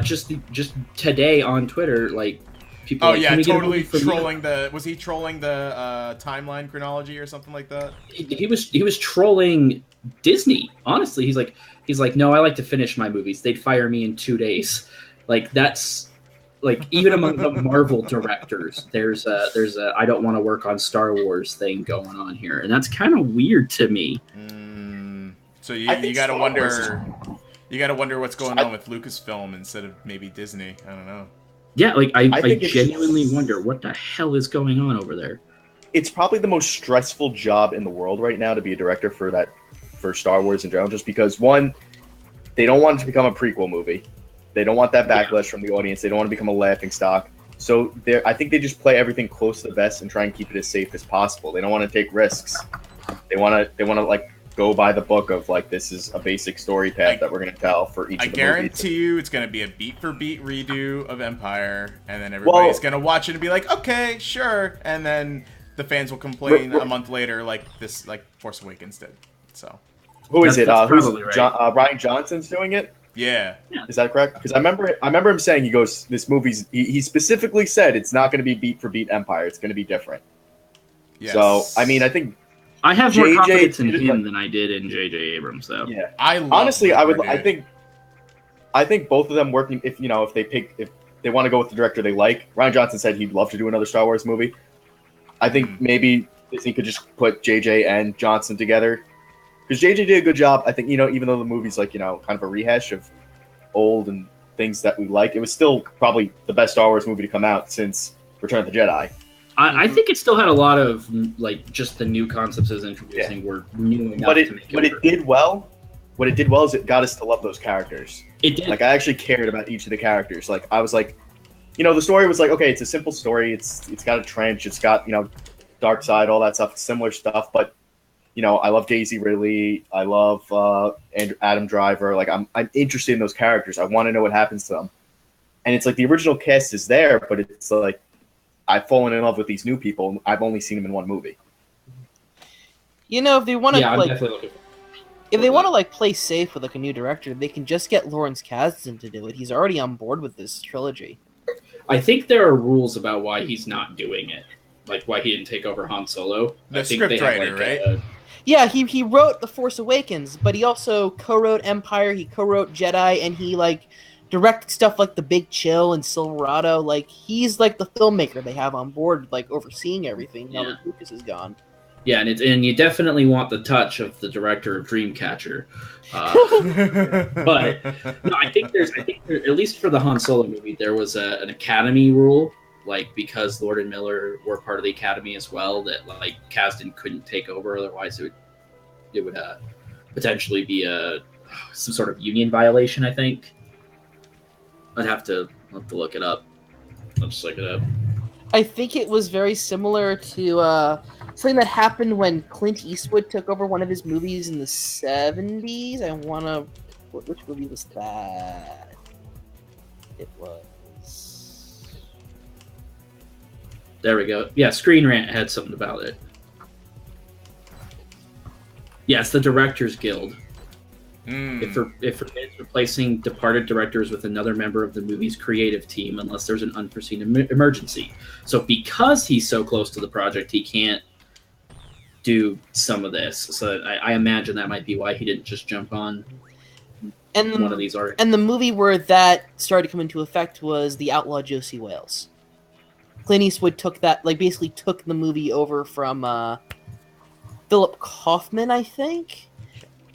Just today on Twitter, like people. Oh like, yeah, totally trolling the. Was he trolling the timeline chronology or something like that? He was trolling Disney. Honestly, he's like, no, I like to finish my movies. They'd fire me in 2 days. Like that's. Like even among the Marvel directors, there's a I don't want to work on Star Wars thing going on here, and that's kind of weird to me. So you gotta wonder what's going on with Lucasfilm instead of maybe Disney. I don't know. Yeah, like I genuinely wonder what the hell is going on over there. It's probably the most stressful job in the world right now to be a director for Star Wars in general, just because one, they don't want it to become a prequel movie. They don't want that backlash from the audience. They don't want to become a laughingstock. So I think they just play everything close to the vest and try and keep it as safe as possible. They don't want to take risks. They want to like go by the book of like this is a basic story path that we're going to tell for each of the movies. I guarantee you it's going to be a beat for beat redo of Empire, and then everybody's going to watch it and be like, okay, sure, and then the fans will complain a month later like this, like Force Awakens did. So who is it? Who's right. Ryan Johnson's doing it? Yeah. Is that correct? Because I remember him saying, he goes, this movie's, he specifically said it's not going to be beat for beat Empire. It's going to be different. Yes. So, I mean, I think I have more confidence in him than I did in J.J. Abrams, though. Yeah. Honestly, I think both of them working, if they want to go with the director they like. Ryan Johnson said he'd love to do another Star Wars movie. I think maybe Disney could just put J.J. and Johnson together. Because J.J. did a good job. I think, even though the movie's like, kind of a rehash of old and things that we like, it was still probably the best Star Wars movie to come out since Return of the Jedi. I think it still had a lot of, like, just the new concepts it was introducing were new enough to make it work. It did well. What it did well is it got us to love those characters. It did. Like, I actually cared about each of the characters. Like, I was like, the story was like, okay, it's a simple story. It's got a trench. It's got, dark side, all that stuff, similar stuff, but I love Daisy Ridley. I love Adam Driver. Like, I'm interested in those characters. I want to know what happens to them. And it's like the original cast is there, but it's like I've fallen in love with these new people. I've only seen them in one movie. You know, if they want to Yeah, I'm like, definitely looking. if they want to like play safe with like a new director, they can just get Lawrence Kasdan to do it. He's already on board with this trilogy. I think there are rules about why he's not doing it, like why he didn't take over Han Solo. The I think they have, scriptwriter, right? Yeah, he wrote The Force Awakens, but he also co-wrote Empire, he co-wrote Jedi, and he like directed stuff like The Big Chill and Silverado. Like he's like the filmmaker they have on board, like overseeing everything now that Lucas is gone. Yeah, and you definitely want the touch of the director of Dreamcatcher. But no, I think there, at least for the Han Solo movie, there was an Academy rule, like because Lord and Miller were part of the Academy as well, that like Kasdan couldn't take over, otherwise it would potentially be some sort of union violation. I think I'll have to look it up. I'll just look it up. I think it was very similar to something that happened when Clint Eastwood took over one of his movies in the 70s. I want to... Which movie was that? It was... There we go. Yeah, Screen Rant had something about it. Yes, the Directors Guild. It forbids replacing departed directors with another member of the movie's creative team unless there's an unforeseen emergency. So because he's so close to the project, he can't do some of this. So I imagine that might be why he didn't just jump on one of these artists. And the movie where that started to come into effect was The Outlaw Josie Wales. Clint Eastwood took that, like basically took the movie over from Philip Kaufman, I think.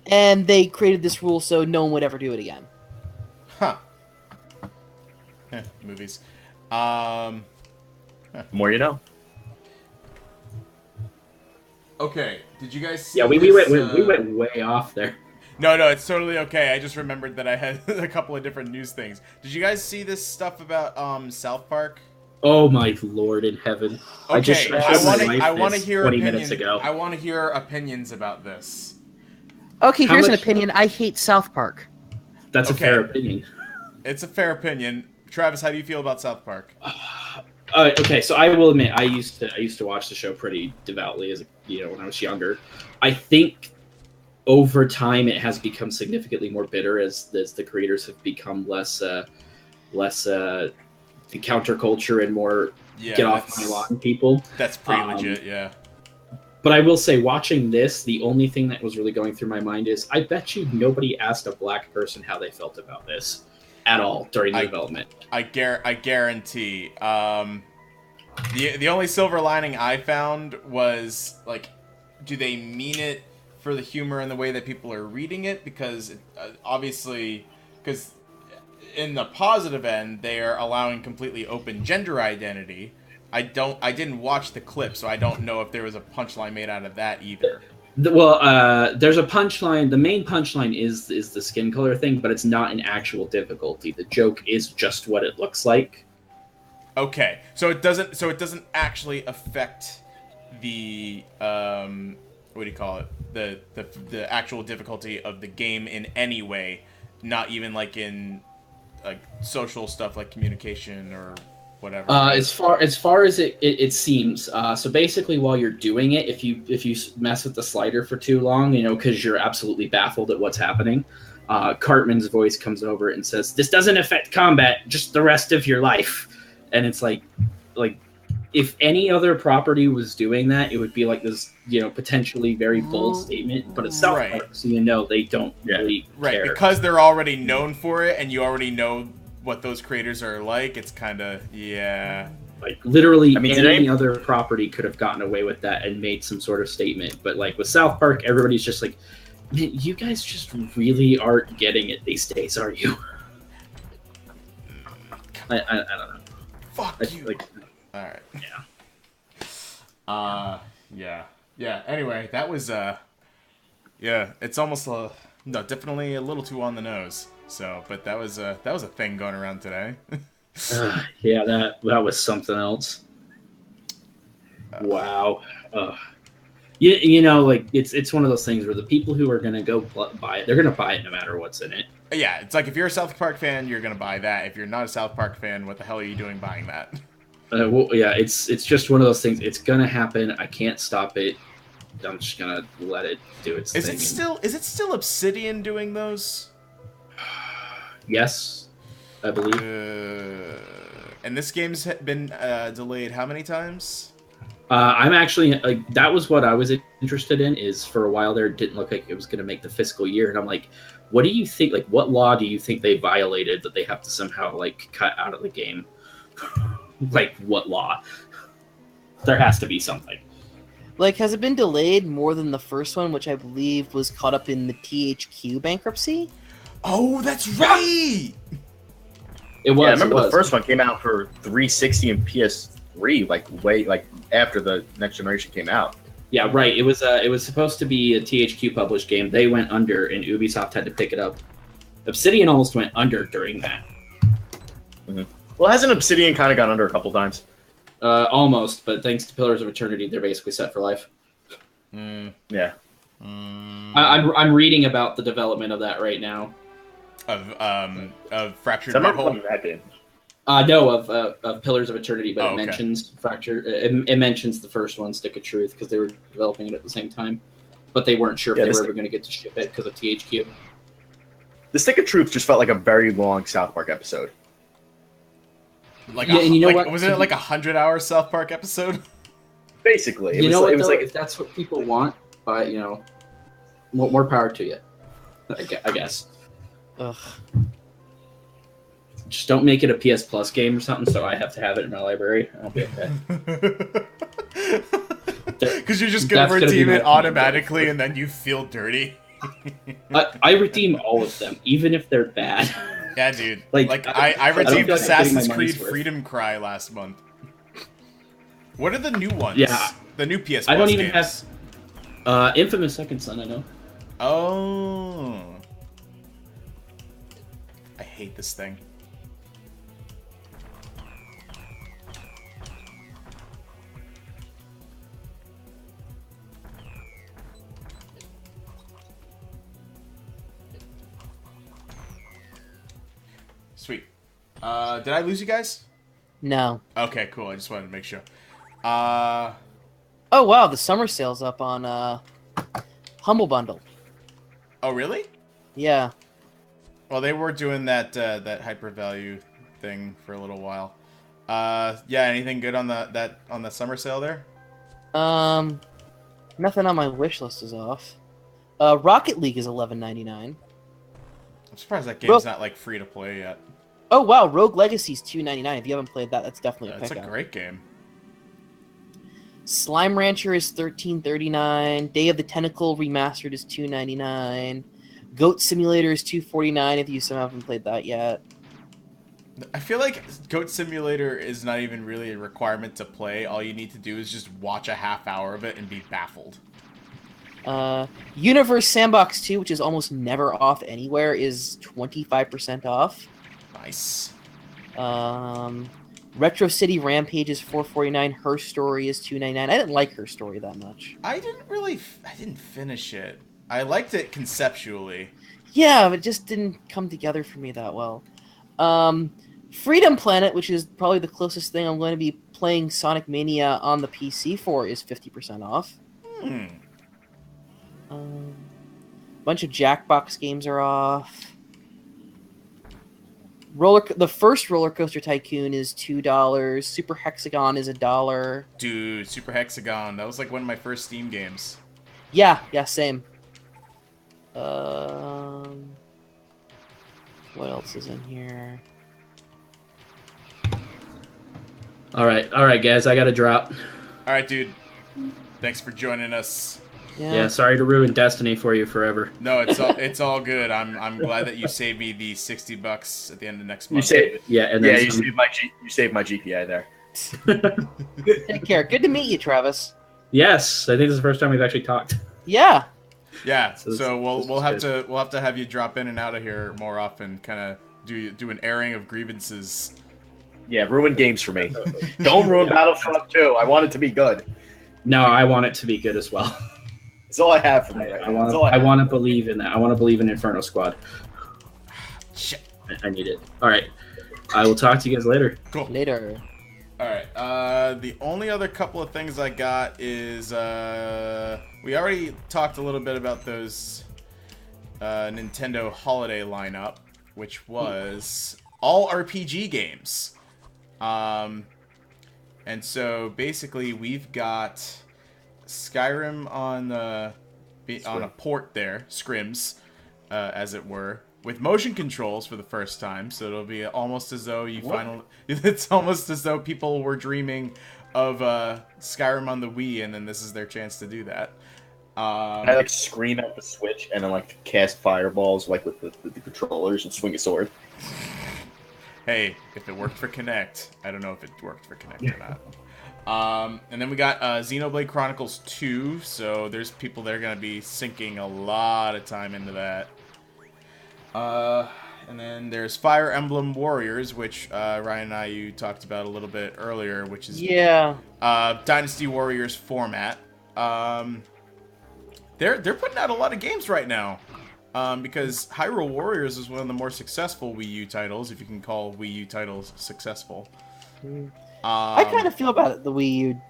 And they created this rule so no one would ever do it again. Huh. Movies. The more you know. Okay. Did you guys see? Yeah, we this, went way off there. No, it's totally okay. I just remembered that I had a couple of different news things. Did you guys see this stuff about South Park? Oh my Lord in heaven! Okay, I want to hear 20 opinions. minutes ago. I want to hear opinions about this. Okay, How here's an much- opinion. I hate South Park. That's Okay. a fair opinion. It's a fair opinion. Travis, how do you feel about South Park? Okay, so I will admit I used to watch the show pretty devoutly as when I was younger. I think over time it has become significantly more bitter as the creators have become less the counterculture and more get off my lawn people. That's pretty legit, yeah. But I will say, watching this, the only thing that was really going through my mind is, I bet you nobody asked a black person how they felt about this at all during the development. I guarantee. The only silver lining I found was, like, do they mean it for the humor and the way that people are reading it? Because, obviously, because in the positive end, they are allowing completely open gender identity. I didn't watch the clip, so I don't know if there was a punchline made out of that either. There's a punchline. The main punchline is the skin color thing, but it's not an actual difficulty. The joke is just what it looks like. Okay, so it doesn't actually affect the what do you call it? The actual difficulty of the game in any way, not even like in like social stuff like communication or whatever. As far as it seems, so basically while you're doing it, if you mess with the slider for too long, because you're absolutely baffled at what's happening, Cartman's voice comes over and says, "This doesn't affect combat, just the rest of your life." And it's like if any other property was doing that, it would be like this, potentially very bold statement. But it's South Park, so they don't really care. Because they're already known for it, and you already know what those creators are like. It's kind of like literally any today, other property could have gotten away with that and made some sort of statement. But like with South Park, everybody's just like, man, you guys just really aren't getting it these days, are you? I don't know. Fuck you. All right. Yeah. Anyway, that was it's almost definitely a little too on the nose. So, but that was a thing going around today. Yeah, that was something else. Wow. It's one of those things where the people who are gonna go buy it, they're gonna buy it no matter what's in it. Yeah, it's like if you're a South Park fan, you're gonna buy that. If you're not a South Park fan, what the hell are you doing buying that? Well, yeah, it's just one of those things. It's gonna happen. I can't stop it. I'm just gonna let it do its thing. Is it still Obsidian doing those? Yes, I believe. And this game's been delayed how many times? I'm actually like that was what I was interested in. Is for a while there, it didn't look like it was gonna make the fiscal year, and I'm like, what do you think? Like, what law do you think they violated that they have to somehow like cut out of the game? Like, what law? There has to be something. Like, has it been delayed more than the first one, which I believe was caught up in the THQ bankruptcy? Oh, that's right! It was. Yeah, I remember it the was. first one came out for 360 and PS3, like after the next generation came out. Yeah, right. It was supposed to be a THQ published game. They went under, and Ubisoft had to pick it up. Obsidian almost went under during that. Well, hasn't Obsidian kind of gone under a couple times? Almost, but thanks to Pillars of Eternity, they're basically set for life. Yeah. I'm reading about the development of that right now. Of Fractured So I remember Butthole? playing that game. No, of Pillars of Eternity, but Oh, it okay. mentions Fracture. It mentions the first one, Stick of Truth, because they were developing it at the same time, but they weren't sure if Yeah, they this- were ever going to get to ship it because of THQ. The Stick of Truth just felt like a very long South Park episode. Like, Yeah, and you know what? Was it like 100-hour South Park episode? Basically, You know what? it was Though, like if that's what people want, but more power to you. I guess. Ugh. Just don't make it a PS Plus game or something, so I have to have it in my library. I'll be okay. Because you're just gonna That's gonna be redeem my it automatically, and then you feel dirty. I redeem all of them, even if they're bad. Yeah, dude. Like, I I don't redeemed feel like I'm getting my Assassin's money's Creed worth. Freedom Cry last month. What are the new ones? Yeah. The new PS Plus I don't even games. have Infamous Second Son. I know. Oh. I hate this thing. Sweet. Did I lose you guys? No. Okay, cool. I just wanted to make sure. Oh wow, the summer sale's up on Humble Bundle. Oh, really? Yeah. Well, they were doing that that hyper value thing for a little while. Yeah. Anything good on the summer sale there? Nothing on my wish list is off. Rocket League is $11.99. I'm surprised that game's not like free to play yet. Oh wow, Rogue Legacy is $2.99. If you haven't played that, that's definitely a That's a pickup. great game. Slime Rancher is $13.39. Day of the Tentacle Remastered is $2.99. Goat Simulator is $2.49. If you still haven't played that yet. I feel like Goat Simulator is not even really a requirement to play. All you need to do is just watch a half hour of it and be baffled. Universe Sandbox 2, which is almost never off anywhere, is 25% off. Nice. Retro City Rampage is $4.49. Her Story is $2.99. I didn't like Her Story that much. I didn't finish it. I liked it conceptually. Yeah, but it just didn't come together for me that well. Freedom Planet, which is probably the closest thing I'm going to be playing Sonic Mania on the PC for, is 50% off. Bunch of Jackbox games are off. The first Roller Coaster Tycoon is $2. Super Hexagon is $1. Dude, Super Hexagon. That was like one of my first Steam games. Yeah, same. What else is in here? All right, guys, I got to drop. All right, dude. Thanks for joining us. Yeah, sorry to ruin Destiny for you forever. No, it's all good. I'm glad that you saved me the $60 at the end of next month. And then you saved my GPA there. Take care. Good to meet you, Travis. Yes, I think this is the first time we've actually talked. Yeah. Yeah, So so this we'll is have to have you drop in and out of here more often, kind of do an airing of grievances. Yeah, ruin games for me. Don't ruin Battlefront 2. I want it to be good. No, I want it to be good as well. That's all I have for me. Right now. That's all I have. want to believe in that. I want to believe in Inferno Squad. Shit. I need it. All right. I will talk to you guys later. Cool. Later. All right. The only other couple of things I got is we already talked a little bit about those Nintendo holiday lineup, which was all RPG games. And so basically we've got Skyrim on a port there, Scrims, as it were, with motion controls for the first time. So it'll be almost as though it's almost as though people were dreaming of Skyrim on the Wii, and then this is their chance to do that. I like scream at the Switch and then like cast fireballs like with the controllers and swing a sword. Hey, if it worked for Kinect, I don't know if it worked for Kinect or not. And then we got Xenoblade Chronicles 2, so there's people that are going to be sinking a lot of time into that. And then there's Fire Emblem Warriors, which Ryan and you talked about a little bit earlier, which is Dynasty Warriors format. They're putting out a lot of games right now. Because Hyrule Warriors is one of the more successful Wii U titles, if you can call Wii U titles successful. I kind of feel about it. The Wii U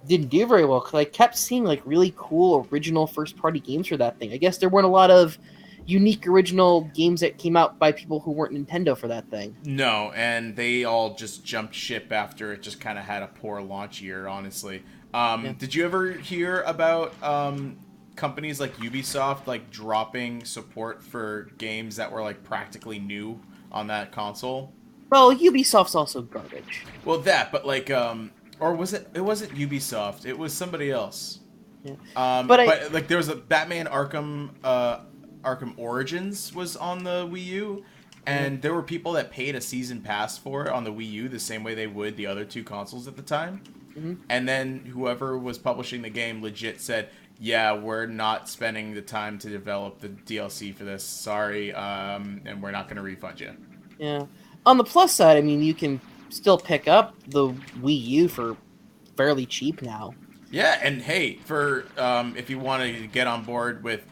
didn't do very well because I kept seeing like really cool original first-party games for that thing. I guess there weren't a lot of unique original games that came out by people who weren't Nintendo for that thing. No, and they all just jumped ship after it just kind of had a poor launch year, honestly. Did you ever hear about companies like Ubisoft like dropping support for games that were like practically new on that console? Well, Ubisoft's also garbage. Well, but like or was it wasn't Ubisoft, it was somebody else. Yeah. But like there was a Batman Arkham Origins was on the Wii U, and there were people that paid a season pass for it on the Wii U the same way they would the other two consoles at the time. And then whoever was publishing the game legit said, yeah, we're not spending the time to develop the DLC for this. Sorry, and we're not going to refund you. Yeah. On the plus side, I mean, you can still pick up the Wii U for fairly cheap now. Yeah, and hey, for if you want to get on board with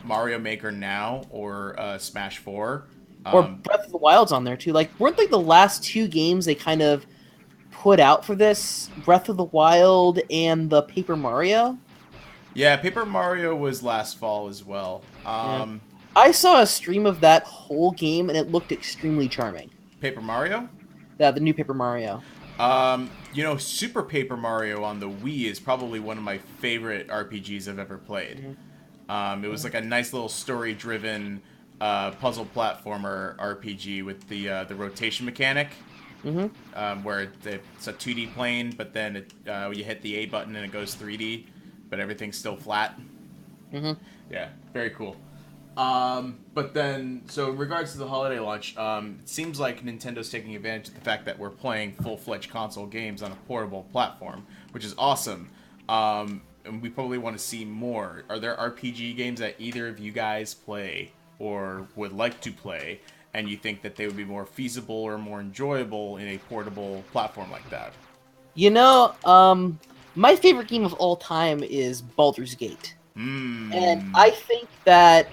Mario Maker now or Smash 4. Or Breath of the Wild's on there, too. Like, weren't they the last two games they kind of put out for this? Breath of the Wild and the Paper Mario? Yeah, Paper Mario was last fall as well. I saw a stream of that whole game, and it looked extremely charming. Paper Mario? The new Paper Mario. Super Paper Mario on the Wii is probably one of my favorite RPGs I've ever played. It was like a nice little story-driven puzzle platformer RPG with the rotation mechanic. Where it's a 2D plane, but then you hit the A button and it goes 3D. But everything's still flat. Yeah, very cool. But then, so in regards to the holiday launch, it seems like Nintendo's taking advantage of the fact that we're playing full-fledged console games on a portable platform, which is awesome. And we probably want to see more. Are there RPG games that either of you guys play or would like to play, and you think that they would be more feasible or more enjoyable in a portable platform like that? You know, my favorite game of all time is Baldur's Gate. And I think that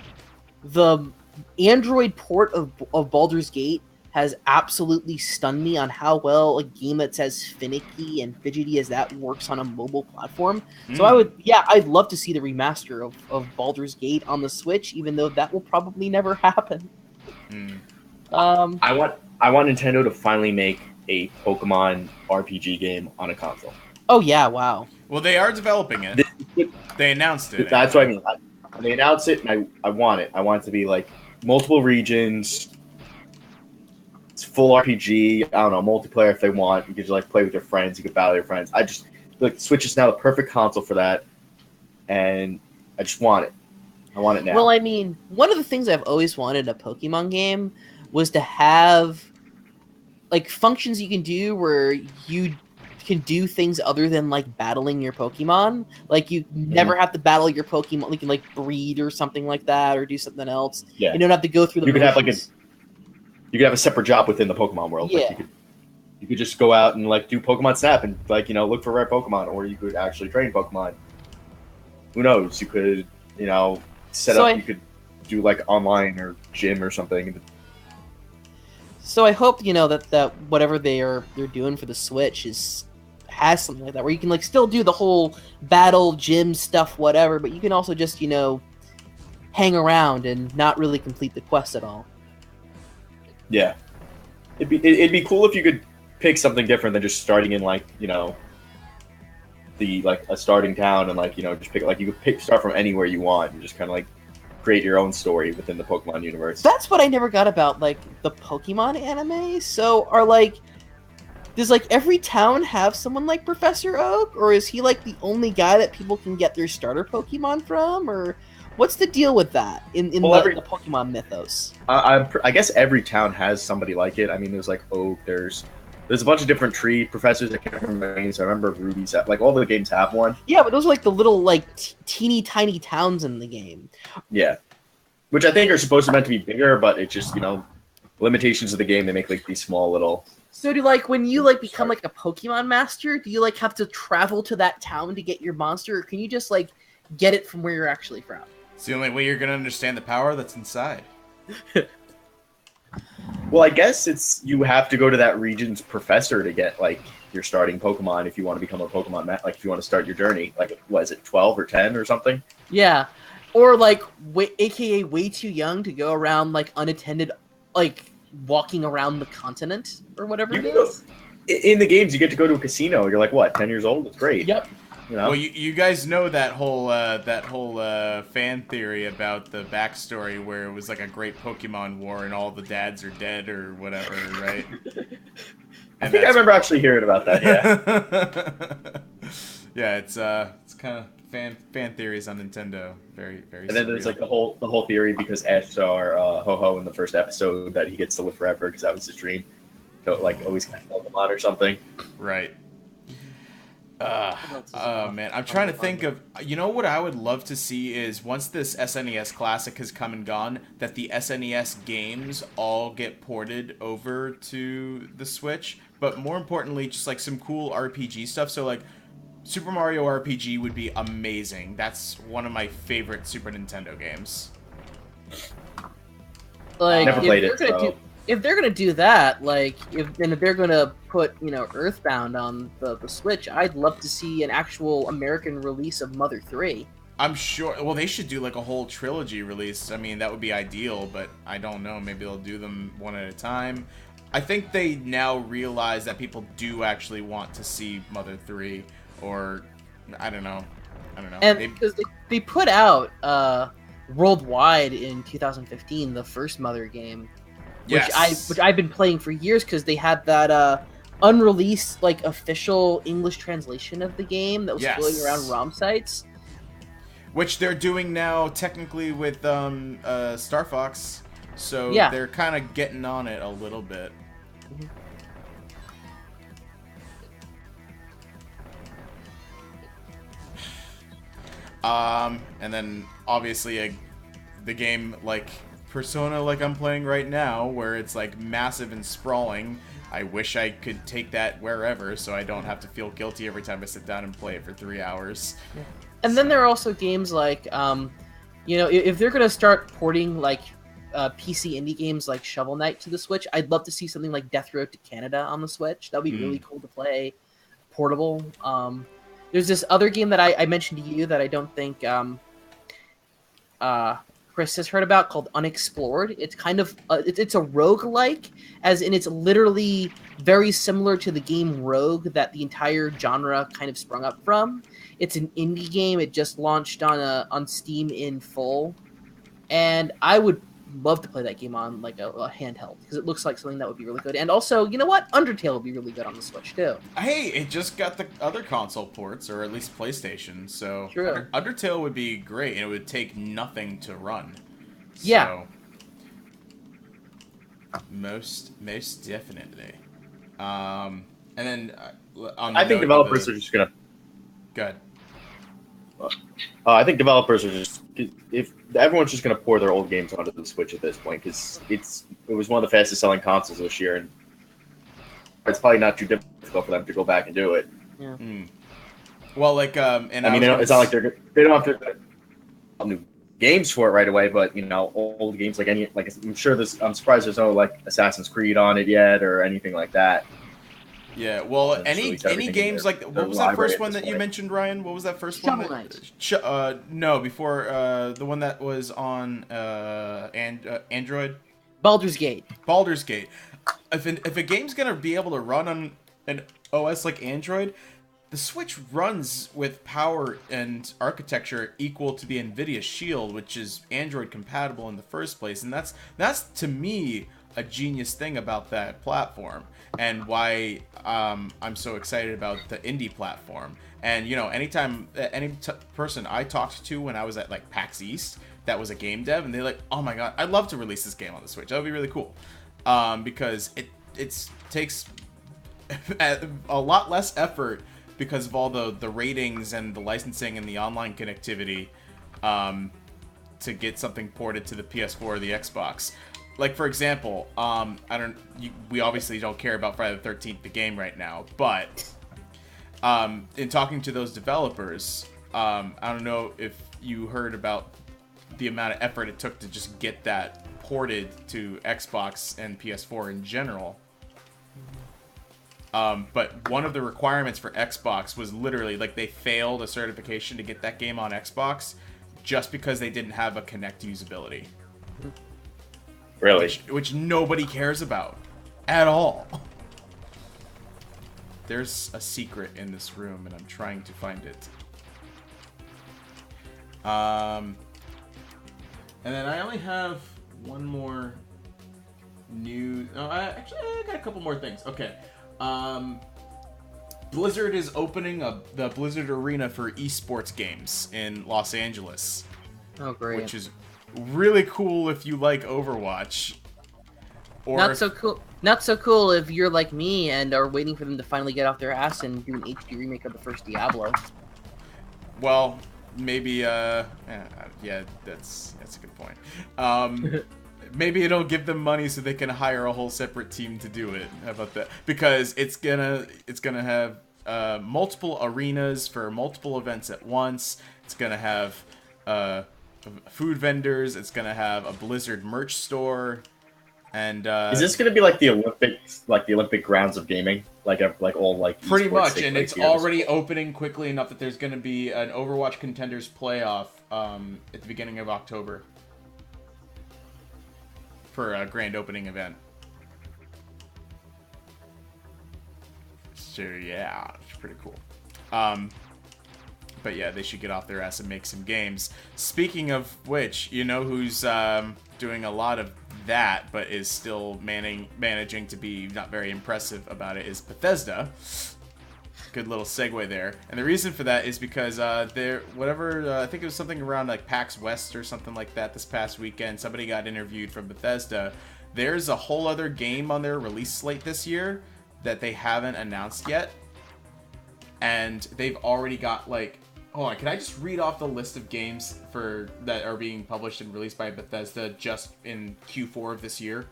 the Android port of Baldur's Gate has absolutely stunned me on how well a game that's as finicky and fidgety as that works on a mobile platform. So I'd love to see the remaster of Baldur's Gate on the Switch, even though that will probably never happen. I want Nintendo to finally make a Pokemon RPG game on a console. Oh yeah, wow. Well, they are developing it. They announced it. That's what I mean. They announced it, and I want it. I want it to be like multiple regions. It's full RPG. I don't know, multiplayer if they want. You could just like play with your friends. You could battle your friends. Switch is now the perfect console for that, and I just want it. I want it now. Well, I mean, one of the things I've always wanted in a Pokemon game was to have like functions you can do where you can do things other than like battling your Pokemon. Like you never have to battle your Pokemon. You can like breed or something like that, or do something else. Yeah. You don't have to go through the. You could have you could have a separate job within the Pokemon world. Yeah. Like you could just go out and like do Pokemon Snap and like look for rare Pokemon, or you could actually train Pokemon. Who knows? You could set up. You could do like online or gym or something. So I hope that whatever they're doing for the Switch has something like that where you can like still do the whole battle gym stuff, whatever, but you can also just hang around and not really complete the quest at all. Yeah, it'd be cool if you could pick something different than just starting in like a starting town and just pick you could start from anywhere you want and just kind of like create your own story within the Pokemon universe. That's what I never got about like the Pokemon anime. So does like every town have someone like Professor Oak, or is he like the only guy that people can get their starter Pokemon from, or what's the deal with that in the Pokemon mythos? I guess every town has somebody like it. I mean, there's like Oak, there's a bunch of different tree professors. I can't remember their names. I remember Ruby's like all the games have one. Yeah, but those are like the little like teeny tiny towns in the game. Yeah, which I think are supposed to meant to be bigger, but it's just limitations of the game. They make like these small little. So do like when you like become like a Pokemon master, do you like have to travel to that town to get your monster, or can you just like get it from where you're actually from? It's the only way you're gonna understand the power that's inside. Well, I guess you have to go to that region's professor to get like your starting Pokemon if you want to become a Pokemon like if you want to start your journey. Like, what is it, 12 or 10 or something? Yeah, or like AKA way too young to go around like unattended, like walking around the continent or whatever it is. In the games, you get to go to a casino. You're like, what, 10 years old? It's great. Yep. Well, you guys know that whole fan theory about the backstory where it was like a great Pokemon war and all the dads are dead or whatever, right? I think I remember actually hearing about that. Yeah. Yeah, it's kind of fan theories on Nintendo. Very very. And then there's like the whole theory because Ash saw Ho-Ho in the first episode that he gets to live forever because that was his dream. So like always kind of Pokemon or something. Right. Oh man, I'm trying to think of. What I would love to see is once this SNES Classic has come and gone, that the SNES games all get ported over to the Switch. But more importantly, just like some cool RPG stuff. So like Super Mario RPG would be amazing. That's one of my favorite Super Nintendo games. Like, never played it. So. If they're gonna do that, like if they're gonna put Earthbound on the Switch, I'd love to see an actual American release of Mother 3. I'm sure. Well, they should do like a whole trilogy release. I mean, that would be ideal, but I don't know. Maybe they'll do them one at a time. I think they now realize that people do actually want to see Mother 3, or I don't know. And because they put out worldwide in 2015 the first Mother game. Which I've been playing for years because they had that unreleased like official English translation of the game that was floating around ROM sites. Which they're doing now technically with Star Fox, so they're kind of getting on it a little bit. And then obviously the game like Persona like I'm playing right now, where it's like massive and sprawling. I wish I could take that wherever so I don't have to feel guilty every time I sit down and play it for 3 hours. Yeah. And then there are also games like, if they're going to start porting like PC indie games like Shovel Knight to the Switch, I'd love to see something like Death Road to Canada on the Switch. That would be really cool to play portable. There's this other game that I mentioned to you that I don't think Chris has heard about called Unexplored. It's kind of it's a roguelike, as in it's literally very similar to the game Rogue that the entire genre kind of sprung up from. It's an indie game. It just launched on Steam in full, and I would love to play that game on like a handheld because it looks like something that would be really good. And also, you know what? Undertale would be really good on the Switch too. Hey, it just got the other console ports, or at least PlayStation, so sure. Undertale would be great, and it would take nothing to run. Yeah. So, most definitely. And then I think developers are just gonna. Good. I think developers are just, if everyone's just going to pour their old games onto the Switch at this point, because it was one of the fastest selling consoles this year, and it's probably not too difficult for them to go back and do it. Yeah. Well, like, and I mean, it's not like they don't have to new games for it right away, but old games like I'm sure I'm surprised there's no like Assassin's Creed on it yet or anything like that. Yeah, well, Just any release everything games in like their what was that library first at one this that you point. mentioned, Ryan? What was that first Shovel one? Knight. No, before the one that was on Android. Baldur's Gate. Baldur's Gate. If a game's gonna be able to run on an OS like Android, the Switch runs with power and architecture equal to the Nvidia Shield, which is Android compatible in the first place, and that's to me a genius thing about that platform, and why I'm so excited about the indie platform. And anytime person I talked to when I was at like PAX East that was a game dev, and they're like, "Oh my god, I'd love to release this game on the Switch. That would be really cool," because it takes a lot less effort because of all the ratings and the licensing and the online connectivity to get something ported to the PS4 or the Xbox. Like, for example, we obviously don't care about Friday the 13th, the game right now, but in talking to those developers, I don't know if you heard about the amount of effort it took to just get that ported to Xbox and PS4 in general. But one of the requirements for Xbox was literally, like, they failed a certification to get that game on Xbox just because they didn't have a Kinect usability. Really? Which nobody cares about at all. There's a secret in this room, and I'm trying to find it. And then I only have one more new... No, I got a couple more things. Okay. Blizzard is opening the Blizzard Arena for esports games in Los Angeles. Oh, great. Which is really cool if you like Overwatch. Or Not so cool. Not so cool if you're like me and are waiting for them to finally get off their ass and do an HD remake of the first Diablo. Well, maybe. Yeah, that's a good point. Maybe it'll give them money so they can hire a whole separate team to do it. How about that? Because it's gonna have multiple arenas for multiple events at once. It's gonna have food vendors. It's gonna have a Blizzard merch store. And is this gonna be like the Olympics, like the Olympic grounds of gaming, like all like pretty esports much? take And place it's here? already opening quickly enough that there's gonna be an Overwatch Contenders playoff at the beginning of October for a grand opening event. So yeah, it's pretty cool. But yeah, they should get off their ass and make some games. Speaking of which, you know who's doing a lot of that, but is still managing to be not very impressive about it, is Bethesda. Good little segue there. And the reason for that is because I think it was something around like PAX West or something like that this past weekend. Somebody got interviewed from Bethesda. There's a whole other game on their release slate this year that they haven't announced yet. And they've already got like... Hold on, can I just read off the list of games that are being published and released by Bethesda just in Q4 of this year?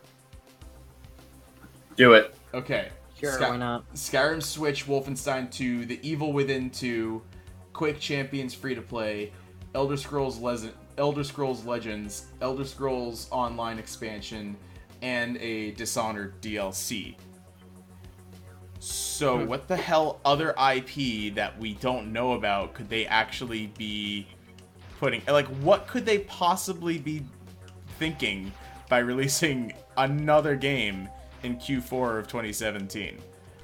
Do it. Okay. Sure, why not? Skyrim Switch, Wolfenstein 2, The Evil Within 2, Quake Champions Free-to-Play, Elder Scrolls Legends, Elder Scrolls Online Expansion, and a Dishonored DLC. So what the hell other IP that we don't know about could they actually be putting... Like, what could they possibly be thinking by releasing another game in Q4 of 2017?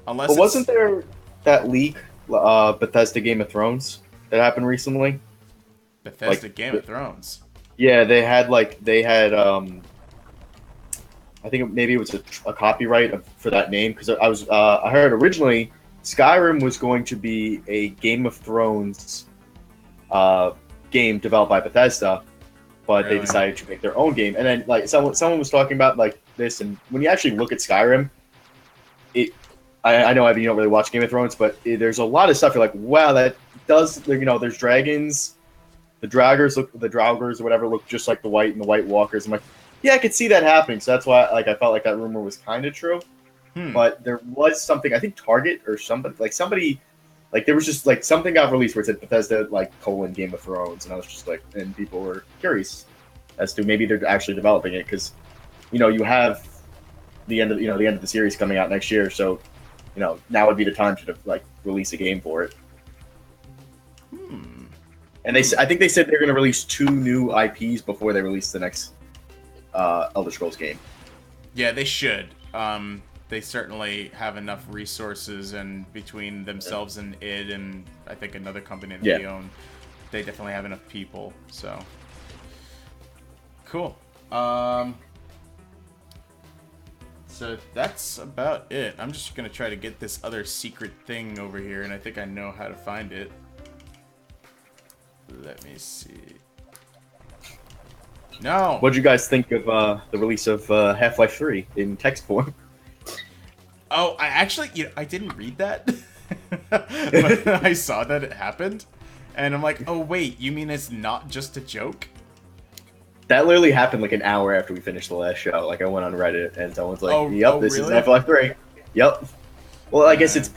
Unless But wasn't there that leak, Bethesda Game of Thrones, that happened recently? Bethesda like, Game of Thrones. Yeah, they had I think maybe it was a copyright for that name, because I heard originally Skyrim was going to be a Game of Thrones game developed by Bethesda, but Really? they decided to make their own game. And then like someone was talking about like this, and when you actually look at Skyrim, I know you don't really watch Game of Thrones, but there's a lot of stuff you're like, wow, that does, there's dragons, the Draugrs or whatever look just like the White Walkers. I'm like, yeah, I could see that happening. So that's why I felt like that rumor was kind of true. But there was something, I think Target or somebody Like there was just like something got released where it said Bethesda like Game of Thrones, and I was just like, and people were curious as to maybe they're actually developing it because, you have the end of the series coming out next year, so now would be the time to like release a game for it. And I think they said they're going to release 2 new IPs before they release the next Elder Scrolls game. Yeah, they should. They certainly have enough resources, and between themselves and id and I think another company that they own, they definitely have enough people. So cool. So that's about it. I'm just gonna try to get this other secret thing over here, and I think I know how to find it. Let me see. No. What did you guys think of the release of Half-Life 3 in text form? Oh, I actually, I didn't read that. But I saw that it happened, and I'm like, oh wait, you mean it's not just a joke? That literally happened like an hour after we finished the last show. Like I went on Reddit and someone's like, "Yep, this is Half-Life 3." Yep. Well, I guess it's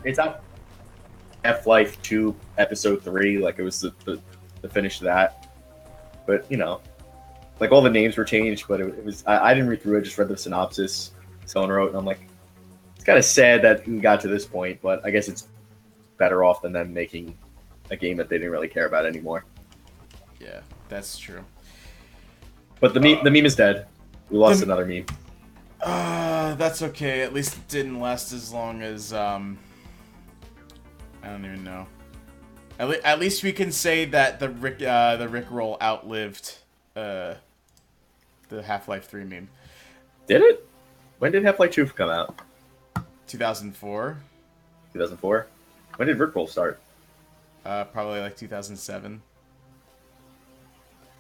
It's not Half-Life 2 episode 3. Like it was the finish of that. But like all the names were changed. But it was I didn't read through it. Just read the synopsis someone wrote, and I'm like, it's kind of sad that we got to this point. But I guess it's better off than them making a game that they didn't really care about anymore. Yeah, that's true. But the meme is dead. We lost another meme. That's okay. At least it didn't last as long as I don't even know. At least we can say that the Rickroll outlived the Half-Life 3 meme. Did it? When did Half-Life 2 come out? 2004. 2004. When did Rickroll start? Probably like 2007.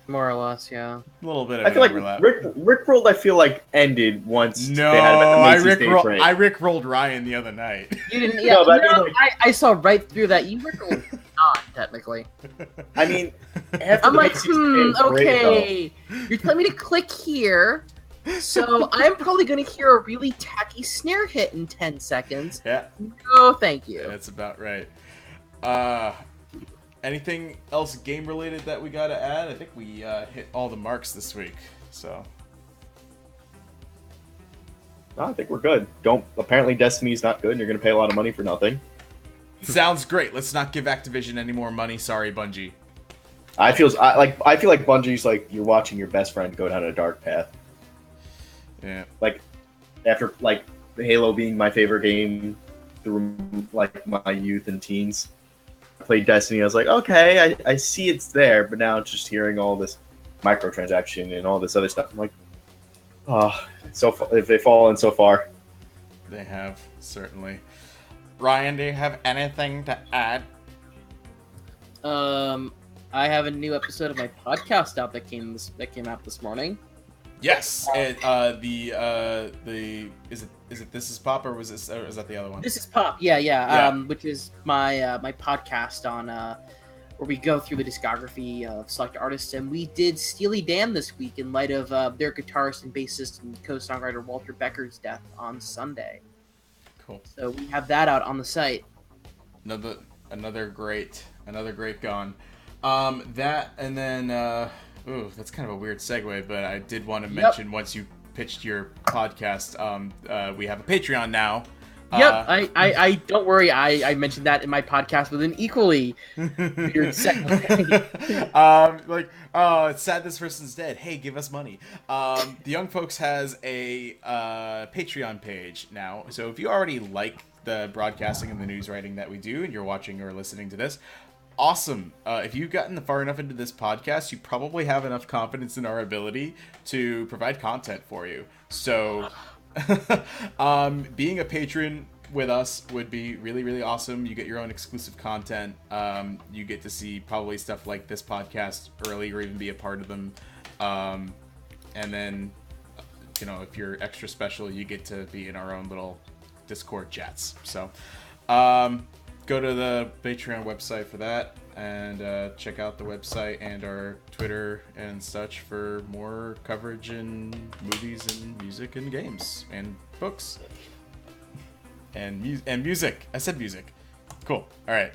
More or less, yeah. A little bit of I feel like overlap. Rickrolled, I feel like, ended once No, they had him at the Macy's Day Parade. I Rickrolled Ryan the other night. You didn't, yeah. No, but I mean, I saw right through that. You Rickrolled not, technically. I mean, after I'm the like, Macy's Day Parade, okay. You're telling me to click here, so I'm probably going to hear a really tacky snare hit in 10 seconds. Yeah. No, thank you. That's about right. Anything else game related that we gotta add? I think we hit all the marks this week, so. No, I think we're good. Apparently Destiny's not good and you're gonna pay a lot of money for nothing. Sounds great. Let's not give Activision any more money. Sorry, Bungie. I feel like Bungie's like you're watching your best friend go down a dark path. Yeah. Like after like Halo being my favorite game through like my youth and teens. I played Destiny, I was like, okay, I see it's there, but now just hearing all this microtransaction and all this other stuff, I'm like, oh, if they've fallen so far. They have, certainly. Ryan, do you have anything to add? I have a new episode of my podcast out that came out this morning. Yes. Is it This Is Pop, or is that the other one? This is Pop, yeah. Which is my my podcast on where we go through the discography of select artists, and we did Steely Dan this week in light of their guitarist and bassist and co-songwriter Walter Becker's death on Sunday. Cool. So we have that out on the site. Another great gone. That and then ooh, that's kind of a weird segue, but I did want to mention once you pitched your podcast, we have a Patreon now. Yep, I don't worry. I mentioned that in my podcast with an equally weird segue. Like, oh, it's sad this person's dead. Hey, give us money. The Young Folks has a Patreon page now, so if you already like the broadcasting and the news writing that we do, and you're watching or listening to this, awesome. If you've gotten far enough into this podcast, you probably have enough confidence in our ability to provide content for you. So being a patron with us would be really, really awesome. You get your own exclusive content. You get to see probably stuff like this podcast early or even be a part of them. And then, if you're extra special, you get to be in our own little Discord chats. So, go to the Patreon website for that, and check out the website and our Twitter and such for more coverage in movies and music and games and books and music. I said music. Cool. All right.